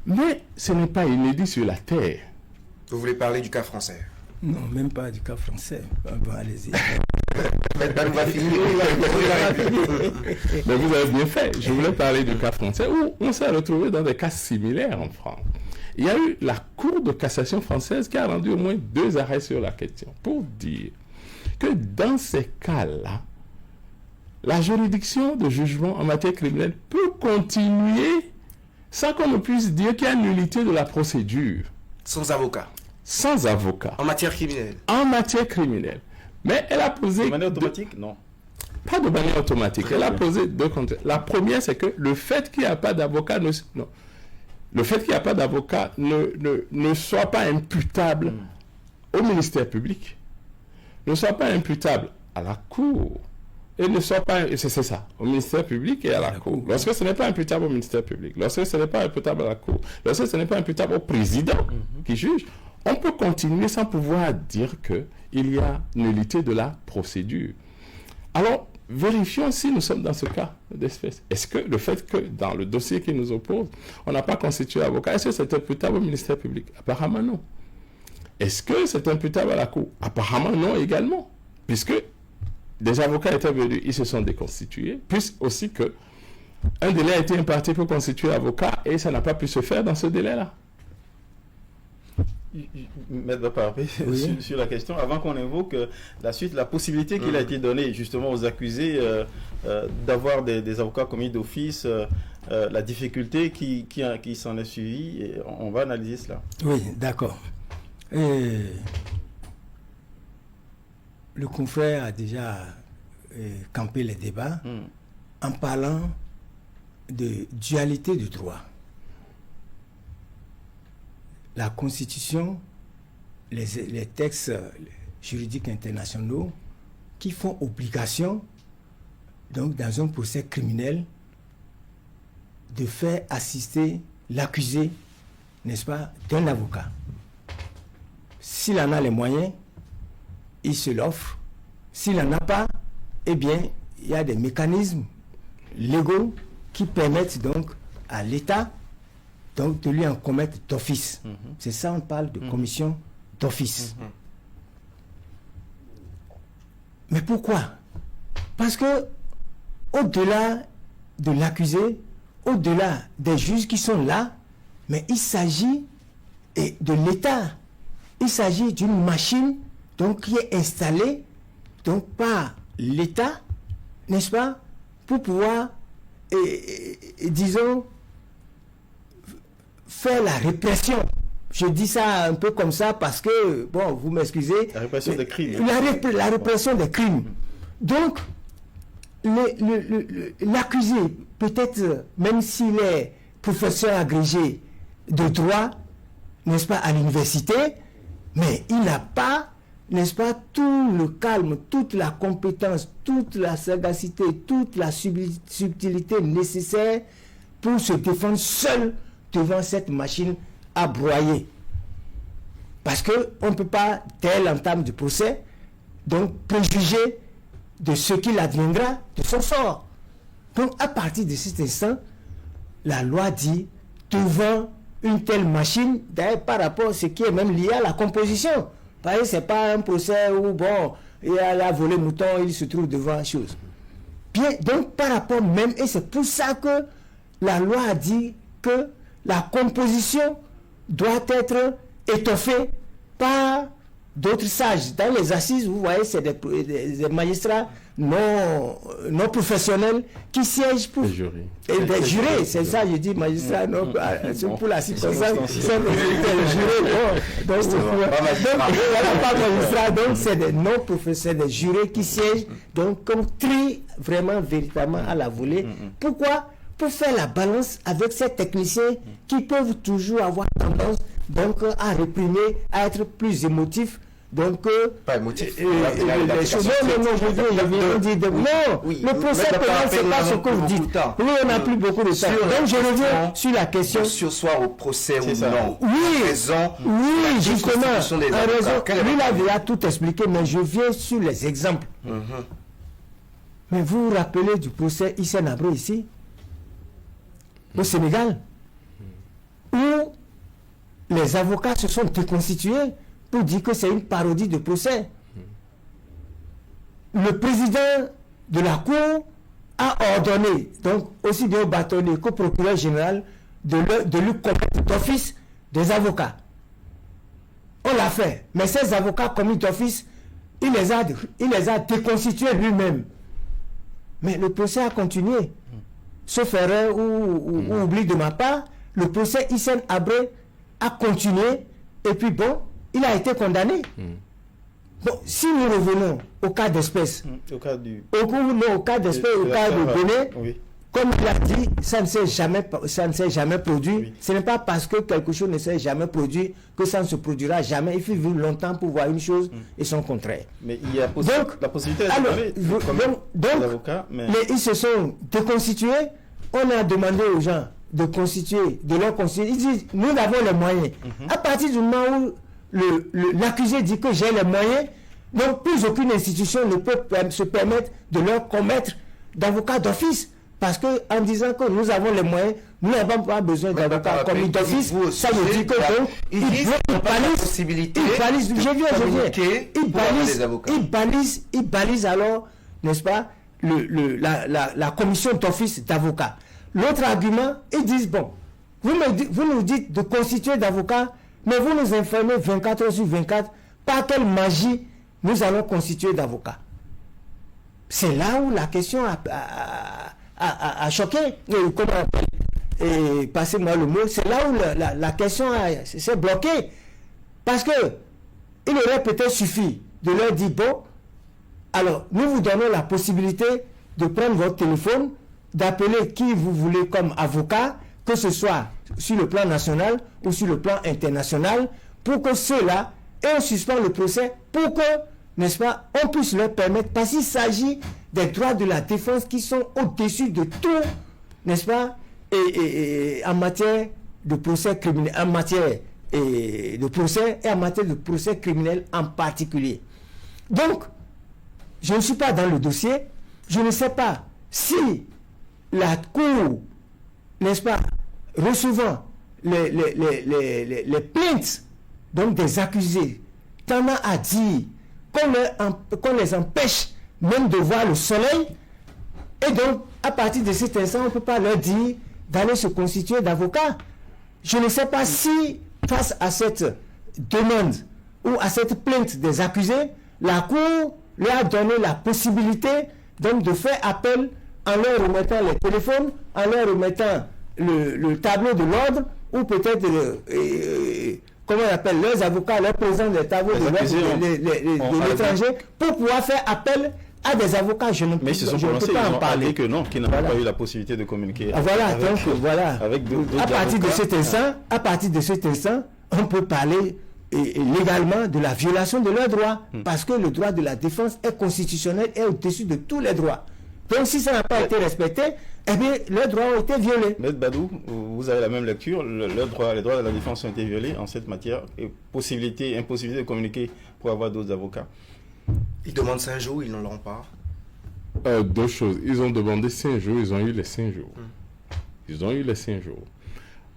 Mais ce n'est pas inédit sur la terre. Vous voulez parler du cas français? Non, même pas du cas français. Bon, allez-y. On va finir. Mais vous avez bien fait. Je voulais parler du cas français où on s'est retrouvé dans des cas similaires en France. Il y a eu la Cour de cassation française qui a rendu au moins 2 arrêts sur la question pour dire que dans ces cas-là, la juridiction de jugement en matière criminelle peut continuer sans qu'on ne puisse dire qu'il y a nullité de la procédure. Sans avocat. Sans avocat. En matière criminelle. En matière criminelle. Mais elle a posé... De manière automatique? Non. Pas de manière automatique. Elle a posé 2 contraintes. La première, c'est que le fait qu'il n'y a pas d'avocat ne soit pas imputable au ministère public, ne soit pas imputable à la Cour, et ne soit pas... C'est ça, au ministère public et à la Cour. Lorsque ce n'est pas imputable au ministère public, lorsque ce n'est pas imputable à la Cour, lorsque ce n'est pas imputable au président qui juge, on peut continuer sans pouvoir dire qu'il y a nullité de la procédure. Alors, vérifions si nous sommes dans ce cas d'espèce. Est-ce que le fait que dans le dossier qui nous oppose, on n'a pas constitué avocat, est-ce que c'est imputable au ministère public? Apparemment non. Est-ce que c'est imputable à la Cour? Apparemment non également. Puisque des avocats étaient venus, ils se sont déconstitués, puisque aussi que un délai a été imparti pour constituer avocat et ça n'a pas pu se faire dans ce délai-là. Maître Baparapé, sur la question, avant qu'on invoque la suite, la possibilité qu'il a été donnée justement aux accusés d'avoir des avocats commis d'office, la difficulté qui s'en est suivie, et on va analyser cela. Oui, d'accord. Le confrère a déjà campé les débats en parlant de dualité du droit. La Constitution, les textes juridiques internationaux qui font obligation, donc dans un procès criminel, de faire assister l'accusé, n'est-ce pas, d'un avocat. S'il en a les moyens, il se l'offre. S'il n'en a pas, eh bien, il y a des mécanismes légaux qui permettent donc à l'État donc de lui en commettre d'office. C'est ça, on parle de commission d'office. Mais pourquoi? Parce que au-delà de l'accusé, au-delà des juges qui sont là, mais il s'agit de l'État. Il s'agit d'une machine donc, qui est installée donc, par l'État, n'est-ce pas, pour pouvoir, disons, faire la répression. Je dis ça un peu comme ça parce que, bon, vous m'excusez. La répression des crimes. La répression des crimes. Donc, l'accusé, peut-être, même s'il est professeur agrégé de droit, n'est-ce pas, à l'université, mais il n'a pas, n'est-ce pas, tout le calme, toute la compétence, toute la sagacité, toute la subtilité nécessaire pour se défendre seul devant cette machine à broyer. Parce qu'on ne peut pas, dès l'entame du procès, donc préjuger de ce qu'il adviendra de son sort. Donc à partir de cet instant, la loi dit, devant une telle machine, d'ailleurs par rapport à ce qui est même lié à la composition. Parce que ce n'est pas un procès où, bon, il a volé mouton, il se trouve devant la chose. Bien, donc par rapport même, et c'est pour ça que la loi a dit que la composition doit être étoffée par d'autres sages. Dans les assises, vous voyez, c'est des magistrats non professionnels qui siègent pour... Des jurés. Et des jurés, c'est ça, je dis magistrats non... pour la circonstance, sont des jurés. Donc, voilà, pas magistrats, donc c'est des non-professionnels, des jurés qui siègent, donc comme trient vraiment, véritablement à la volée. Pourquoi? Pour faire la balance avec ces techniciens qui peuvent toujours avoir tendance donc à réprimer, à être plus émotifs. Donc, pas émotif. Non, le procès pénal, c'est pas ce que vous dites. Oui, on n'a plus beaucoup de temps. Donc, je reviens sur la question. Sur soit au procès ou non. Oui, justement. En raison, lui, là, il a tout expliqué, mais je viens sur les exemples. Mais vous vous rappelez du procès Hissène Habré ici, au Sénégal, où des avocats se sont déconstitués pour dire que c'est une parodie de procès. Le président de la Cour a ordonné, donc aussi bien au bâtonnier qu'au procureur général, de lui commettre d'office des avocats. On l'a fait, mais ces avocats commis d'office, il les a déconstitués lui-même. Mais le procès a continué. Sauf erreur ou oubli de ma part, le procès Hissène Habré a continué et puis bon, il a été condamné. Bon, si nous revenons au cas d'espèce, Au cas du... au cas d'espèce, au cas de Bénin, Oui. comme il a dit, ça ne s'est jamais produit. Oui. Ce n'est pas parce que quelque chose ne s'est jamais produit que ça ne se produira jamais. Il faut vivre longtemps pour voir une chose et son contraire. Mais il y a Donc, la possibilité alors, d'être l'avocat, mais... ils se sont déconstitués. On a demandé aux gens de constituer, de leur constituer. Ils disent, nous avons les moyens. À partir du moment où l'accusé dit que j'ai les moyens, donc plus aucune institution ne peut se permettre de leur commettre d'avocat d'office. Parce que en disant que nous avons les moyens, nous n'avons pas besoin d'avocats commis d'office, ça veut dire que donc, ils balisent alors, n'est-ce pas, la commission d'office d'avocats. L'autre argument, ils disent, bon, vous nous dites de constituer d'avocats, mais vous nous informez 24 heures sur 24, par quelle magie nous allons constituer d'avocats. C'est là où la question a choqué, comment on appelle, et passez-moi le mot, c'est là où la question s'est bloquée. Parce que il aurait peut-être suffi de leur dire, bon, alors nous vous donnons la possibilité de prendre votre téléphone, d'appeler qui vous voulez comme avocat, que ce soit sur le plan national ou sur le plan international, pour que ceux-là, et on suspend le procès, pour que, n'est-ce pas, on puisse leur permettre, parce qu'il s'agit des droits de la défense qui sont au-dessus de tout, n'est-ce pas, et en matière de procès criminel, en matière de procès et en matière de procès criminel en particulier. Donc, je ne suis pas dans le dossier, je ne sais pas si la Cour, n'est-ce pas, recevant les plaintes donc des accusés, tendant à dire qu'on les empêche même de voir le soleil, et donc à partir de cet instant on ne peut pas leur dire d'aller se constituer d'avocat. Je ne sais pas si face à cette demande ou à cette plainte des accusés, la Cour leur a donné la possibilité donc de faire appel en leur remettant les téléphones, en leur remettant le tableau de l'ordre, ou peut-être comment on appelle, leurs avocats, leurs présidents des tableaux de l'ordre de l'étranger, pour pouvoir faire appel à des avocats. Mais ils se sont prononcés, ils ont parlé que non, qu'ils n'avaient pas eu la possibilité de communiquer. Voilà, avec, donc voilà. Avec d'autres à partir de cet instant, on peut parler légalement de la violation de leurs droits, parce que le droit de la défense est constitutionnel et au-dessus de tous les droits. Donc si ça n'a pas été respecté, eh bien leurs droits ont été violés. Maître Badou, vous avez la même lecture, les droits de la défense ont été violés en cette matière, et impossibilité de communiquer pour avoir d'autres avocats. Ils demandent 5 jours, ils ne l'auront pas. Deux choses. Ils ont demandé 5 jours, ils ont eu les 5 jours. Ils ont eu les 5 jours.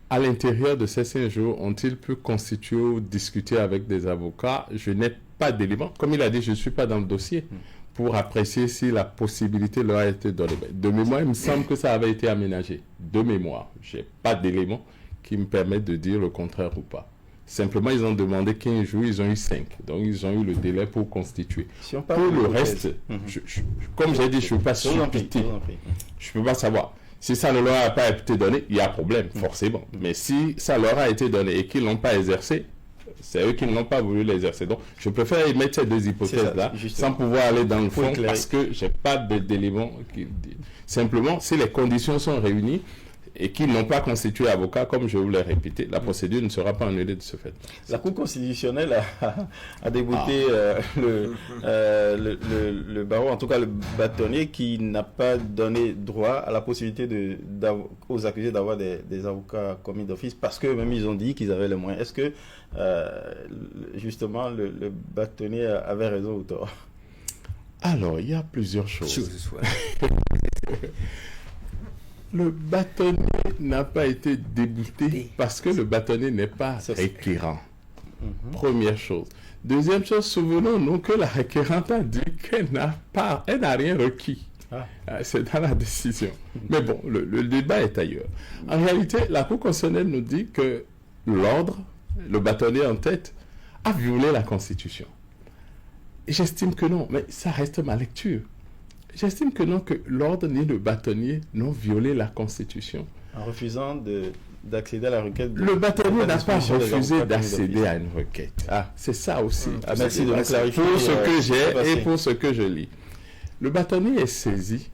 À l'intérieur de ces 5 jours, ont-ils pu constituer ou discuter avec des avocats? Je n'ai pas d'éléments. Comme il a dit, je ne suis pas dans le dossier pour apprécier si la possibilité leur a été donnée. De mémoire, il me semble que ça avait été aménagé. De mémoire. Je n'ai pas d'éléments qui me permettent de dire le contraire ou pas. Simplement, ils ont demandé 15 jours, ils ont eu 5. Donc, ils ont eu le délai pour constituer. Si on pour le reste, comme j'ai dit, je ne suis pas subtilité. Je ne peux pas savoir. Si ça ne leur a pas été donné, il y a problème, forcément. Mais si ça leur a été donné et qu'ils ne l'ont pas exercé, c'est eux qui n'ont pas voulu l'exercer. Donc, je préfère émettre ces deux hypothèses-là, sans pouvoir aller dans le fond, parce que je n'ai pas d'éléments qui disent. Simplement, si les conditions sont réunies, et qui n'ont pas constitué avocat, comme je vous l'ai répété, la procédure ne sera pas annulée de ce fait. La Cour constitutionnelle a débouté le barreau, en tout cas le bâtonnier, qui n'a pas donné droit à la possibilité aux accusés d'avoir des avocats commis d'office, parce que même ils ont dit qu'ils avaient les moyens. Est-ce que justement le bâtonnier avait raison ou tort? Alors, il y a plusieurs choses. Le bâtonnier n'a pas été débouté parce que le bâtonnier n'est pas requérant. Première chose. Deuxième chose, souvenons-nous que la requérante a dit qu'elle n'a rien requis. C'est dans la décision. Mais bon, le débat est ailleurs. En réalité, la Cour constitutionnelle nous dit que l'ordre, le bâtonnier en tête, a violé la Constitution. Et j'estime que non, mais ça reste ma lecture. J'estime que non, que l'ordre ni le bâtonnier n'ont violé la Constitution. En refusant d'accéder à la requête. Le bâtonnier n'a pas refusé d'accéder à une requête. C'est ça aussi. Merci de nous clarifier. Pour ce que j'ai et pour ce que je lis. Le bâtonnier est saisi.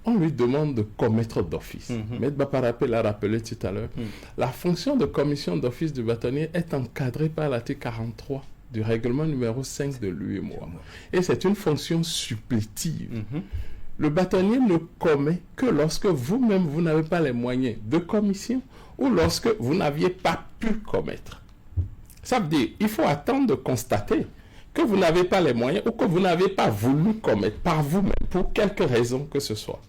On lui demande de commettre d'office. Maître Baparapé l'a rappelé tout à l'heure. La fonction de commission d'office du bâtonnier est encadrée par l'article 43 du règlement numéro 5 de l'UEMOA. Et c'est une fonction supplétive. Le bâtonnier ne commet que lorsque vous-même, vous n'avez pas les moyens de commission ou lorsque vous n'aviez pas pu commettre. Ça veut dire qu'il faut attendre de constater que vous n'avez pas les moyens ou que vous n'avez pas voulu commettre par vous-même, pour quelque raison que ce soit.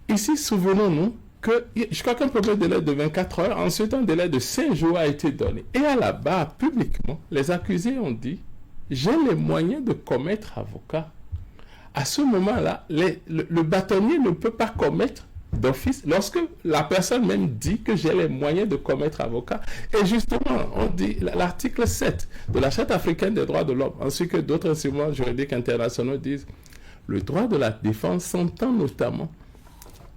Ici, souvenons-nous que je crois qu'un premier délai de 24 heures, ensuite un délai de 5 jours a été donné. Et à la barre, publiquement, les accusés ont dit « J'ai les moyens de commettre avocat ». À ce moment-là, le bâtonnier ne peut pas commettre d'office lorsque la personne même dit que j'ai les moyens de commettre avocat. Et justement, on dit, l'article 7 de la Charte africaine des droits de l'homme, ainsi que d'autres instruments juridiques internationaux disent le droit de la défense s'entend notamment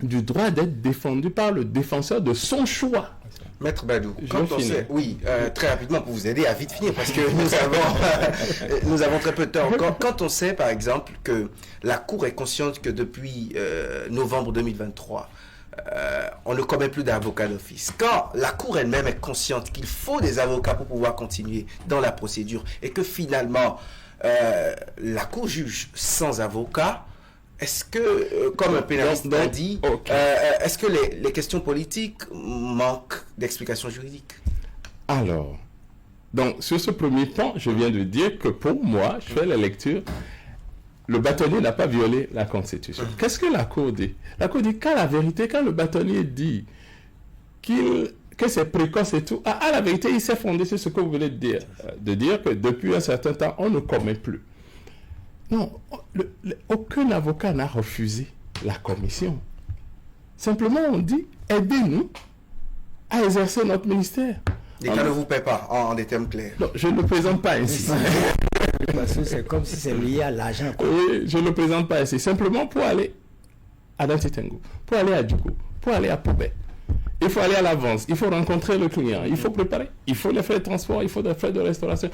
du droit d'être défendu par le défenseur de son choix. Maître Badou, très rapidement pour vous aider à vite finir parce que nous avons très peu de temps. Quand on sait par exemple que la Cour est consciente que depuis novembre 2023, on ne commet plus d'avocats d'office. Quand la Cour elle-même est consciente qu'il faut des avocats pour pouvoir continuer dans la procédure et que finalement la Cour juge sans avocat, est-ce que, comme un pénaliste a dit, est-ce que les questions politiques manquent d'explications juridiques? Alors, donc sur ce premier point, je viens de dire que pour moi, je fais la lecture, le bâtonnier n'a pas violé la Constitution. Qu'est-ce que la Cour dit? La Cour dit qu'à la vérité, quand le bâtonnier dit que c'est précoce et tout, à la vérité, il s'est fondé sur ce que vous venez de dire que depuis un certain temps, on ne commet plus. Non, aucun avocat n'a refusé la commission. Simplement, on dit, aidez-nous à exercer notre ministère. L'État ne vous paie pas, en des termes clairs. Non, je ne le présente pas ainsi. Parce que c'est comme si c'est lié à l'argent. Oui, je ne le présente pas ainsi. Simplement pour aller à Dantitengo, pour aller à Djougo, pour aller à Poubet. Il faut aller à l'avance, il faut rencontrer le client, il faut préparer, il faut les frais de transport, il faut des frais de restauration.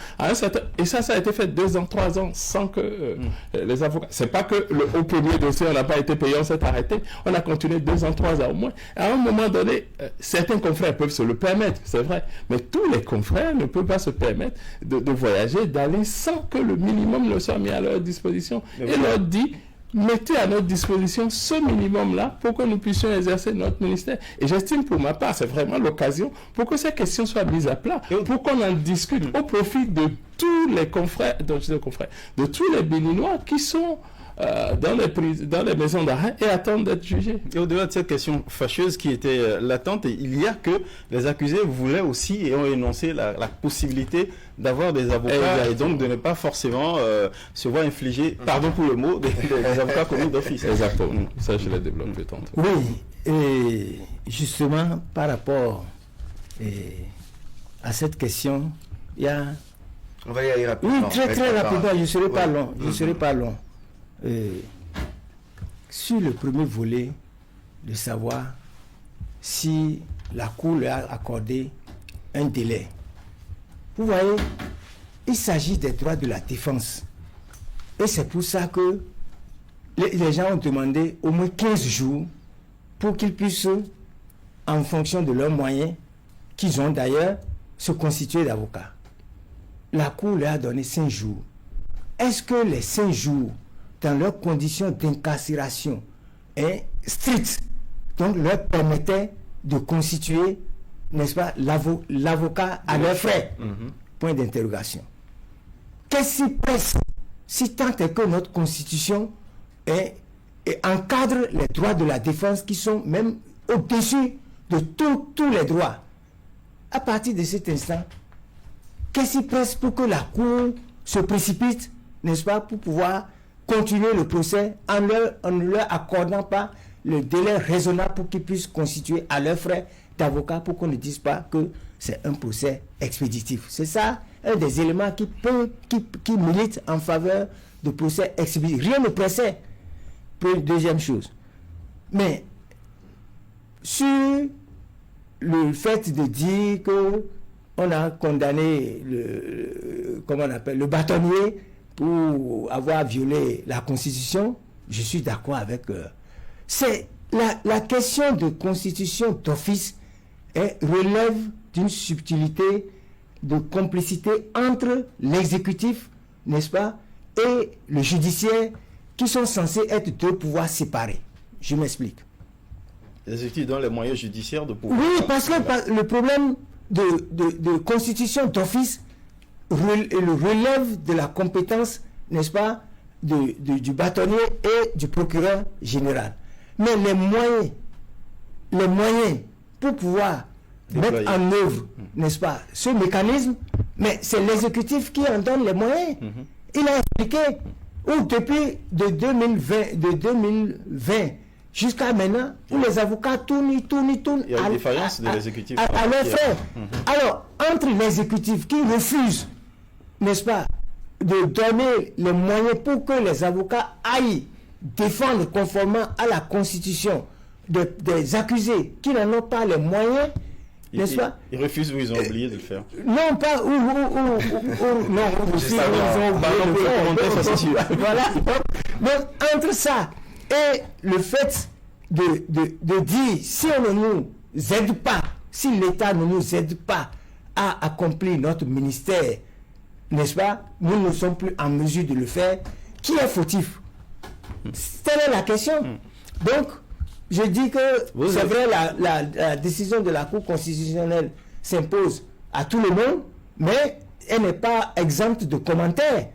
Et ça a été fait 2 ans, 3 ans sans que les avocats... C'est pas que au premier dossier, on n'a pas été payé, on s'est arrêté. On a continué 2 ans, 3 ans au moins. À un moment donné, certains confrères peuvent se le permettre, c'est vrai. Mais tous les confrères ne peuvent pas se permettre de voyager, d'aller sans que le minimum ne soit mis à leur disposition. Et leur dit... Mettez à notre disposition ce minimum-là pour que nous puissions exercer notre ministère. Et j'estime pour ma part, c'est vraiment l'occasion pour que ces questions soient mises à plat, pour qu'on en discute au profit de tous les confrères, de tous les Béninois qui sont dans les maisons d'arrêt et attendent d'être jugés. Et au-delà de cette question fâcheuse qui était latente, il y a que les accusés voulaient aussi et ont énoncé la possibilité d'avoir des avocats et donc de ne pas forcément se voir infliger, pardon pour le mot, des avocats commis d'office. Exactement. Ça, je l'ai développé tantôt. Oui, et justement, par rapport à cette question, il y a... On va y aller rapidement. Oui, très rapidement, je ne serai pas long. Je ne serai pas long. Sur le premier volet, de savoir si la Cour lui a accordé un délai. Vous voyez, il s'agit des droits de la défense. Et c'est pour ça que les gens ont demandé au moins 15 jours pour qu'ils puissent, en fonction de leurs moyens, qu'ils ont d'ailleurs, se constituer d'avocats. La Cour leur a donné 5 jours. Est-ce que les 5 jours, dans leurs conditions d'incarcération strictes, donc leur permettaient de constituer, n'est-ce pas, l'avocat à leurs frais? Point d'interrogation. Qu'est-ce qui presse, si tant est que notre constitution et encadre les droits de la défense qui sont même au-dessus de tous les droits. À partir de cet instant, qu'est-ce qui presse pour que la Cour se précipite, n'est-ce pas, pour pouvoir continuer le procès en ne leur accordant pas le délai raisonnable pour qu'ils puissent constituer à leurs frais d'avocat pour qu'on ne dise pas que c'est un procès expéditif. C'est ça un des éléments qui milite en faveur de procès expéditif. Rien ne pressait. Deuxième chose. Mais sur le fait de dire que on a condamné le bâtonnier pour avoir violé la Constitution, je suis d'accord avec c'est la question de constitution d'office relève d'une subtilité de complicité entre l'exécutif, n'est-ce pas, et le judiciaire, qui sont censés être deux pouvoirs séparés. Je m'explique. L'exécutif donne les moyens judiciaires de pouvoir... Oui, parce que le problème de constitution d'office relève de la compétence, n'est-ce pas, du bâtonnier et du procureur général. Mais les moyens pour pouvoir déployer, mettre en œuvre, n'est-ce pas, ce mécanisme, mais c'est l'exécutif qui en donne les moyens. Il a expliqué où depuis de 2020 jusqu'à maintenant, où les avocats tournent. Il y a une défaillance de l'exécutif. À leurs frères. Alors, entre l'exécutif qui refuse, n'est-ce pas, de donner les moyens pour que les avocats aillent défendre conformément à la Constitution des accusés qui n'en ont pas les moyens, n'est-ce pas? Ils refusent ou ils ont oublié de le faire? Non, pas non, voilà. Donc, entre ça et le fait de dire, si on ne nous aide pas, si l'État ne nous aide pas à accomplir notre ministère, n'est-ce pas, nous ne sommes plus en mesure de le faire, qui est fautif? Telle est la question. Donc, je dis que c'est vrai, la décision de la Cour constitutionnelle s'impose à tout le monde, mais elle n'est pas exempte de commentaires,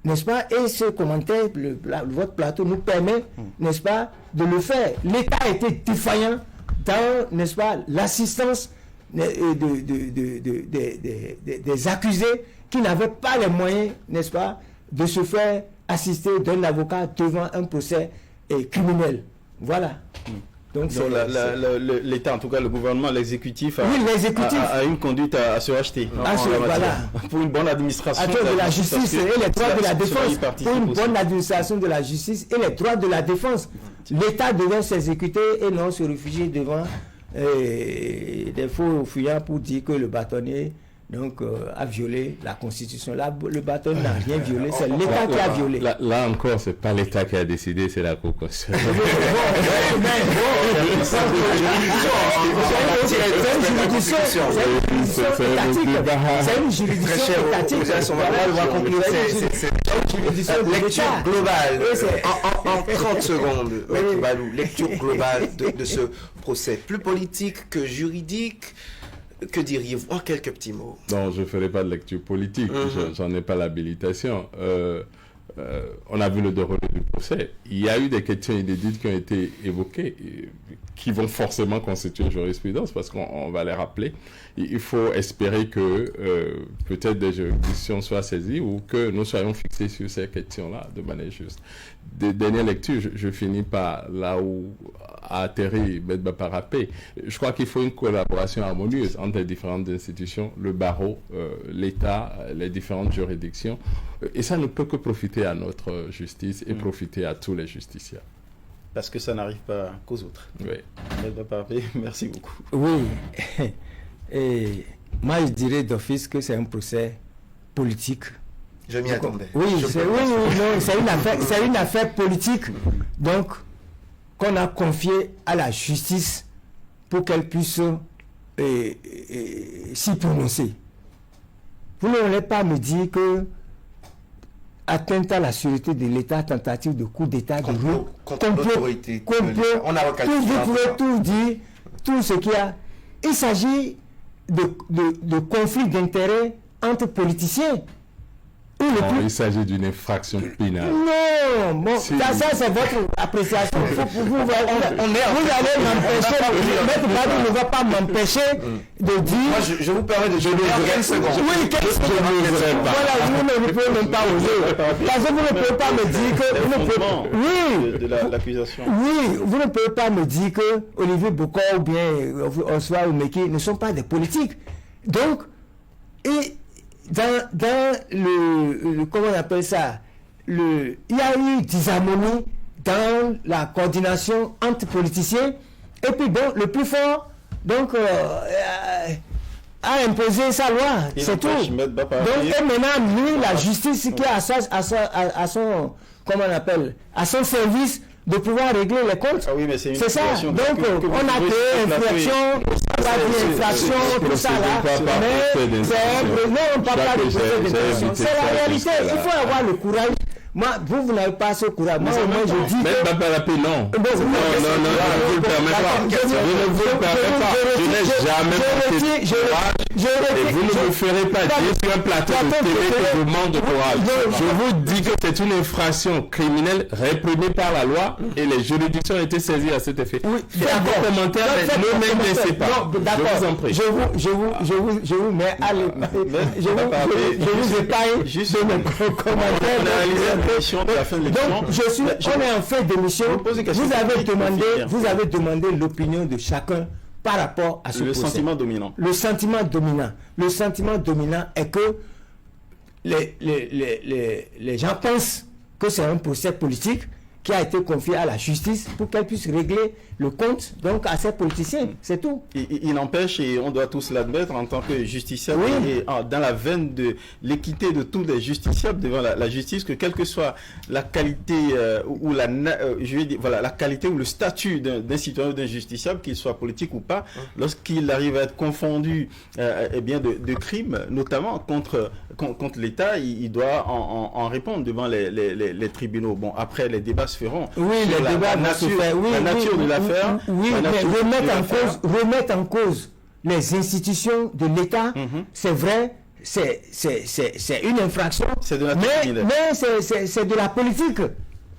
n'est-ce pas? Et ce commentaire, votre plateau nous permet, n'est-ce pas, de le faire. L'État a été défaillant dans, n'est-ce pas, l'assistance des accusés qui n'avaient pas les moyens, n'est-ce pas, de se faire assister d'un avocat devant un procès criminel. Voilà. Donc l'État, en tout cas le gouvernement, l'exécutif a une conduite à se racheter. Voilà. Pour une bonne administration de la justice et les droits de la défense. Pour une bonne administration de la justice et les droits de la défense. L'État devait s'exécuter et non se réfugier devant des faux fuyants pour dire que le bâtonnier a violé la Constitution. Là, le bâton n'a rien violé, c'est l'État qui a violé. Là encore, c'est pas l'État qui a décidé, c'est la Cour constitutionnelle. C'est une juridiction étatique. Lecture globale, en 30 secondes, lecture globale de ce procès, plus politique que juridique. Que diriez-vous en quelques petits mots? Non, je ne ferai pas de lecture politique, j'en ai pas l'habilitation. On a vu le déroulé du procès. Il y a eu des questions inédites qui ont été évoquées, qui vont forcément constituer une jurisprudence, parce qu'on va les rappeler. Il faut espérer que peut-être des juridictions soient saisies ou que nous soyons fixés sur ces questions-là de manière juste. Dernière lecture, je finis par là où a atterri M. Baparapé. Je crois qu'il faut une collaboration harmonieuse entre les différentes institutions, le barreau, l'État, les différentes juridictions. Et ça ne peut que profiter à notre justice et profiter à tous les justiciables. Parce que ça n'arrive pas qu'aux autres. Oui. M. Baparapé, merci beaucoup. Oui. Et moi, je dirais d'office que c'est un procès politique. Je m'y attendais. Oui, c'est une affaire politique. Donc, qu'on a confié à la justice pour qu'elle puisse s'y prononcer. Vous n'allez pas me dire que atteinte à la sûreté de l'État, tentative de coup d'État, complot, on a vous pouvez tout dire, tout ce qu'il y a. Il s'agit de conflits d'intérêts entre politiciens. il s'agit d'une infraction pénale. Non, bon, ça c'est votre appréciation. Vous allez m'empêcher, Maître Badou ne va pas m'empêcher de dire... Moi, je vous permets de dire 15 secondes. Oui, 15 secondes. Voilà, vous ne pouvez même pas oser. Parce que vous ne pouvez pas me dire que... Oui, de l'accusation. Oui, vous ne pouvez pas me dire que Olivier Bokor ou bien Oswa ou Meki ne sont pas des politiques. Donc, et dans le comment on appelle ça, il y a eu disharmonie dans la coordination entre politiciens, et puis bon, le plus fort donc a imposé sa loi, c'est tout. Donc et maintenant lui, la justice qui est à son comment on appelle, à son service de pouvoir régler les comptes. Ah oui, mais c'est ça. Donc on a créé infraction, tout ça là. Mais non, on parle pas de procès d'infraction. C'est la réalité. Il faut avoir le courage. Moi, vous n'avez pas ce courage. Moi, je dis. Mais pas la paix, non. Non, je ne vous le permets pas. Je ne vous le permets pas. Je n'ai jamais porté et vous ne me ferez pas dire sur un plateau de télé que je manque de courage. Je vous dis que c'est une infraction criminelle réprimée par la loi et les juridictions ont été saisies à cet effet. Oui, d'accord. Commentaire, ne m'inquiétez pas. D'accord. Je vous en prie. Je vous mets à je vous épargne juste de mes commentaires. Donc, on est en fait d'émission. Vous avez demandé l'opinion de chacun par rapport à ce procès. Sentiment dominant. Le sentiment dominant est que les gens pensent que c'est un procès politique qui a été confié à la justice pour qu'elle puisse régler le compte donc à ces politiciens, c'est tout. Il n'empêche, et on doit tous l'admettre en tant que justiciable, et dans la veine de l'équité de tous les justiciables devant la justice, que quelle que soit la qualité ou la qualité ou le statut d'un citoyen ou d'un justiciable, qu'il soit politique ou pas, lorsqu'il arrive à être confondu de crimes, notamment contre l'État, il doit en répondre devant les tribunaux. Bon, après les débats se feront. Oui, les débats vont se faire. La nature de l'affaire. Oui, mais remettre en cause les institutions de l'État, c'est vrai, c'est une infraction. C'est de la mais c'est de la politique.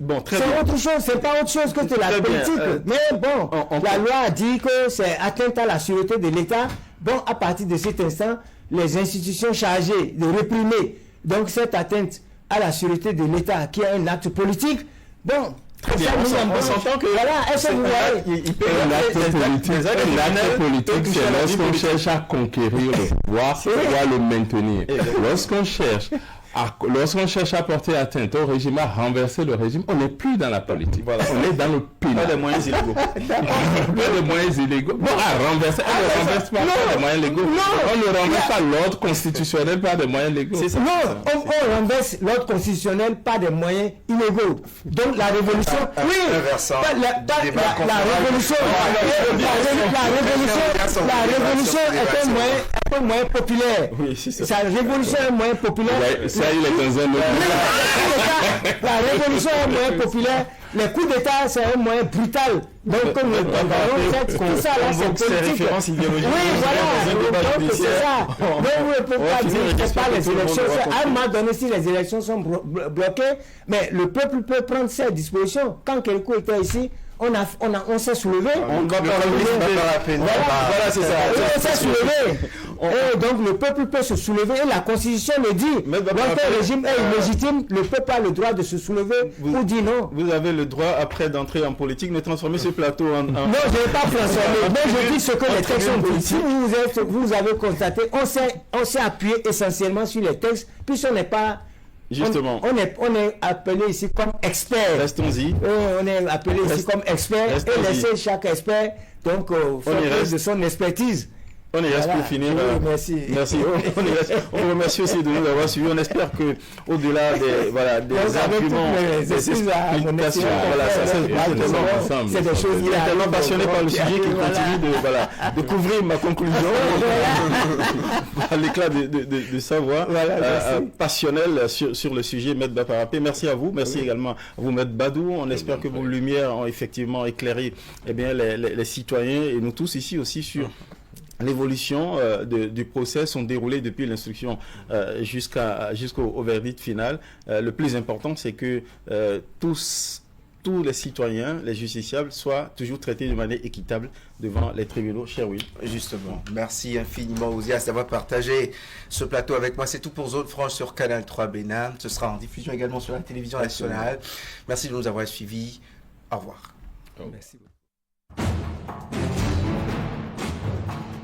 Bon, c'est autre chose, c'est pas autre chose que de la politique. Mais bon, la loi a dit que c'est atteinte à la sûreté de l'État. Bon, à partir de cet instant, les institutions chargées de réprimer donc cette atteinte à la sûreté de l'État qui est un acte politique, bon, très bien, on s'entend que voilà, est-ce que vous voyez, l'acte politique, c'est lorsqu'on cherche à conquérir le pouvoir, le maintenir. Lorsqu'on cherche à porter atteinte au régime, à renverser le régime, on n'est plus dans la politique. Voilà. On est dans le pénal. Pas des moyens illégaux. Pas des moyens illégaux. Bon, à renverser, on ne renverse pas par des moyens légaux. On ne renverse pas l'ordre constitutionnel par des moyens légaux. Non, on renverse l'ordre constitutionnel par des moyens illégaux. Donc la révolution, la révolution est un moyen populaire. Oui, c'est ça. La révolution est un moyen populaire. La révolution est un moyen populaire. Les coups d'État, c'est un moyen brutal. Donc, comme tout ça, là, c'est politique. Oui, voilà. Donc, c'est ça. Donc, vous ne pouvez pas dire que ce pas les élections. À un moment donné, si les élections sont bloquées, mais le peuple peut prendre ses dispositions. Quand quelqu'un était ici, on s'est soulevé. Voilà, c'est ça. On s'est soulevé. Et donc le peuple peut se soulever. Et la Constitution le dit. Donc un régime est illégitime, le peuple a le droit de se soulever ou dire non. Vous avez le droit, après d'entrer en politique, de transformer ce plateau en... Non, je n'ai pas transformé. Mais je dis ce que les textes ont dit. Si vous avez constaté, on s'est appuyé essentiellement sur les textes, puisqu'on n'est pas... Justement. On est appelé ici comme expert. Restons-y. On est appelé ici comme expert et laisser chaque expert donc faire de son expertise. On y reste pour finir. Merci. On remercie aussi de nous avoir suivis. On espère que au-delà des arguments, des explications, c'est des choses. Il est tellement passionné par le sujet qu'il continue de couvrir ma conclusion. L'éclat de sa voix passionnelle sur le sujet, Maître Baparapé. Merci à vous. Merci également à vous, Maître Badou. On espère que vos lumières ont effectivement éclairé les citoyens et nous tous ici aussi sur l'évolution du procès sont déroulées depuis l'instruction jusqu'au verdict final. Le plus important, c'est que tous les citoyens, les justiciables, soient toujours traités de manière équitable devant les tribunaux. Cher Will. Justement. Merci infiniment, Ozias, d'avoir partagé ce plateau avec moi. C'est tout pour Zone Franche sur Canal 3 Bénin. Ce sera en diffusion également sur la télévision nationale. Merci de nous avoir suivis. Au revoir. Merci beaucoup.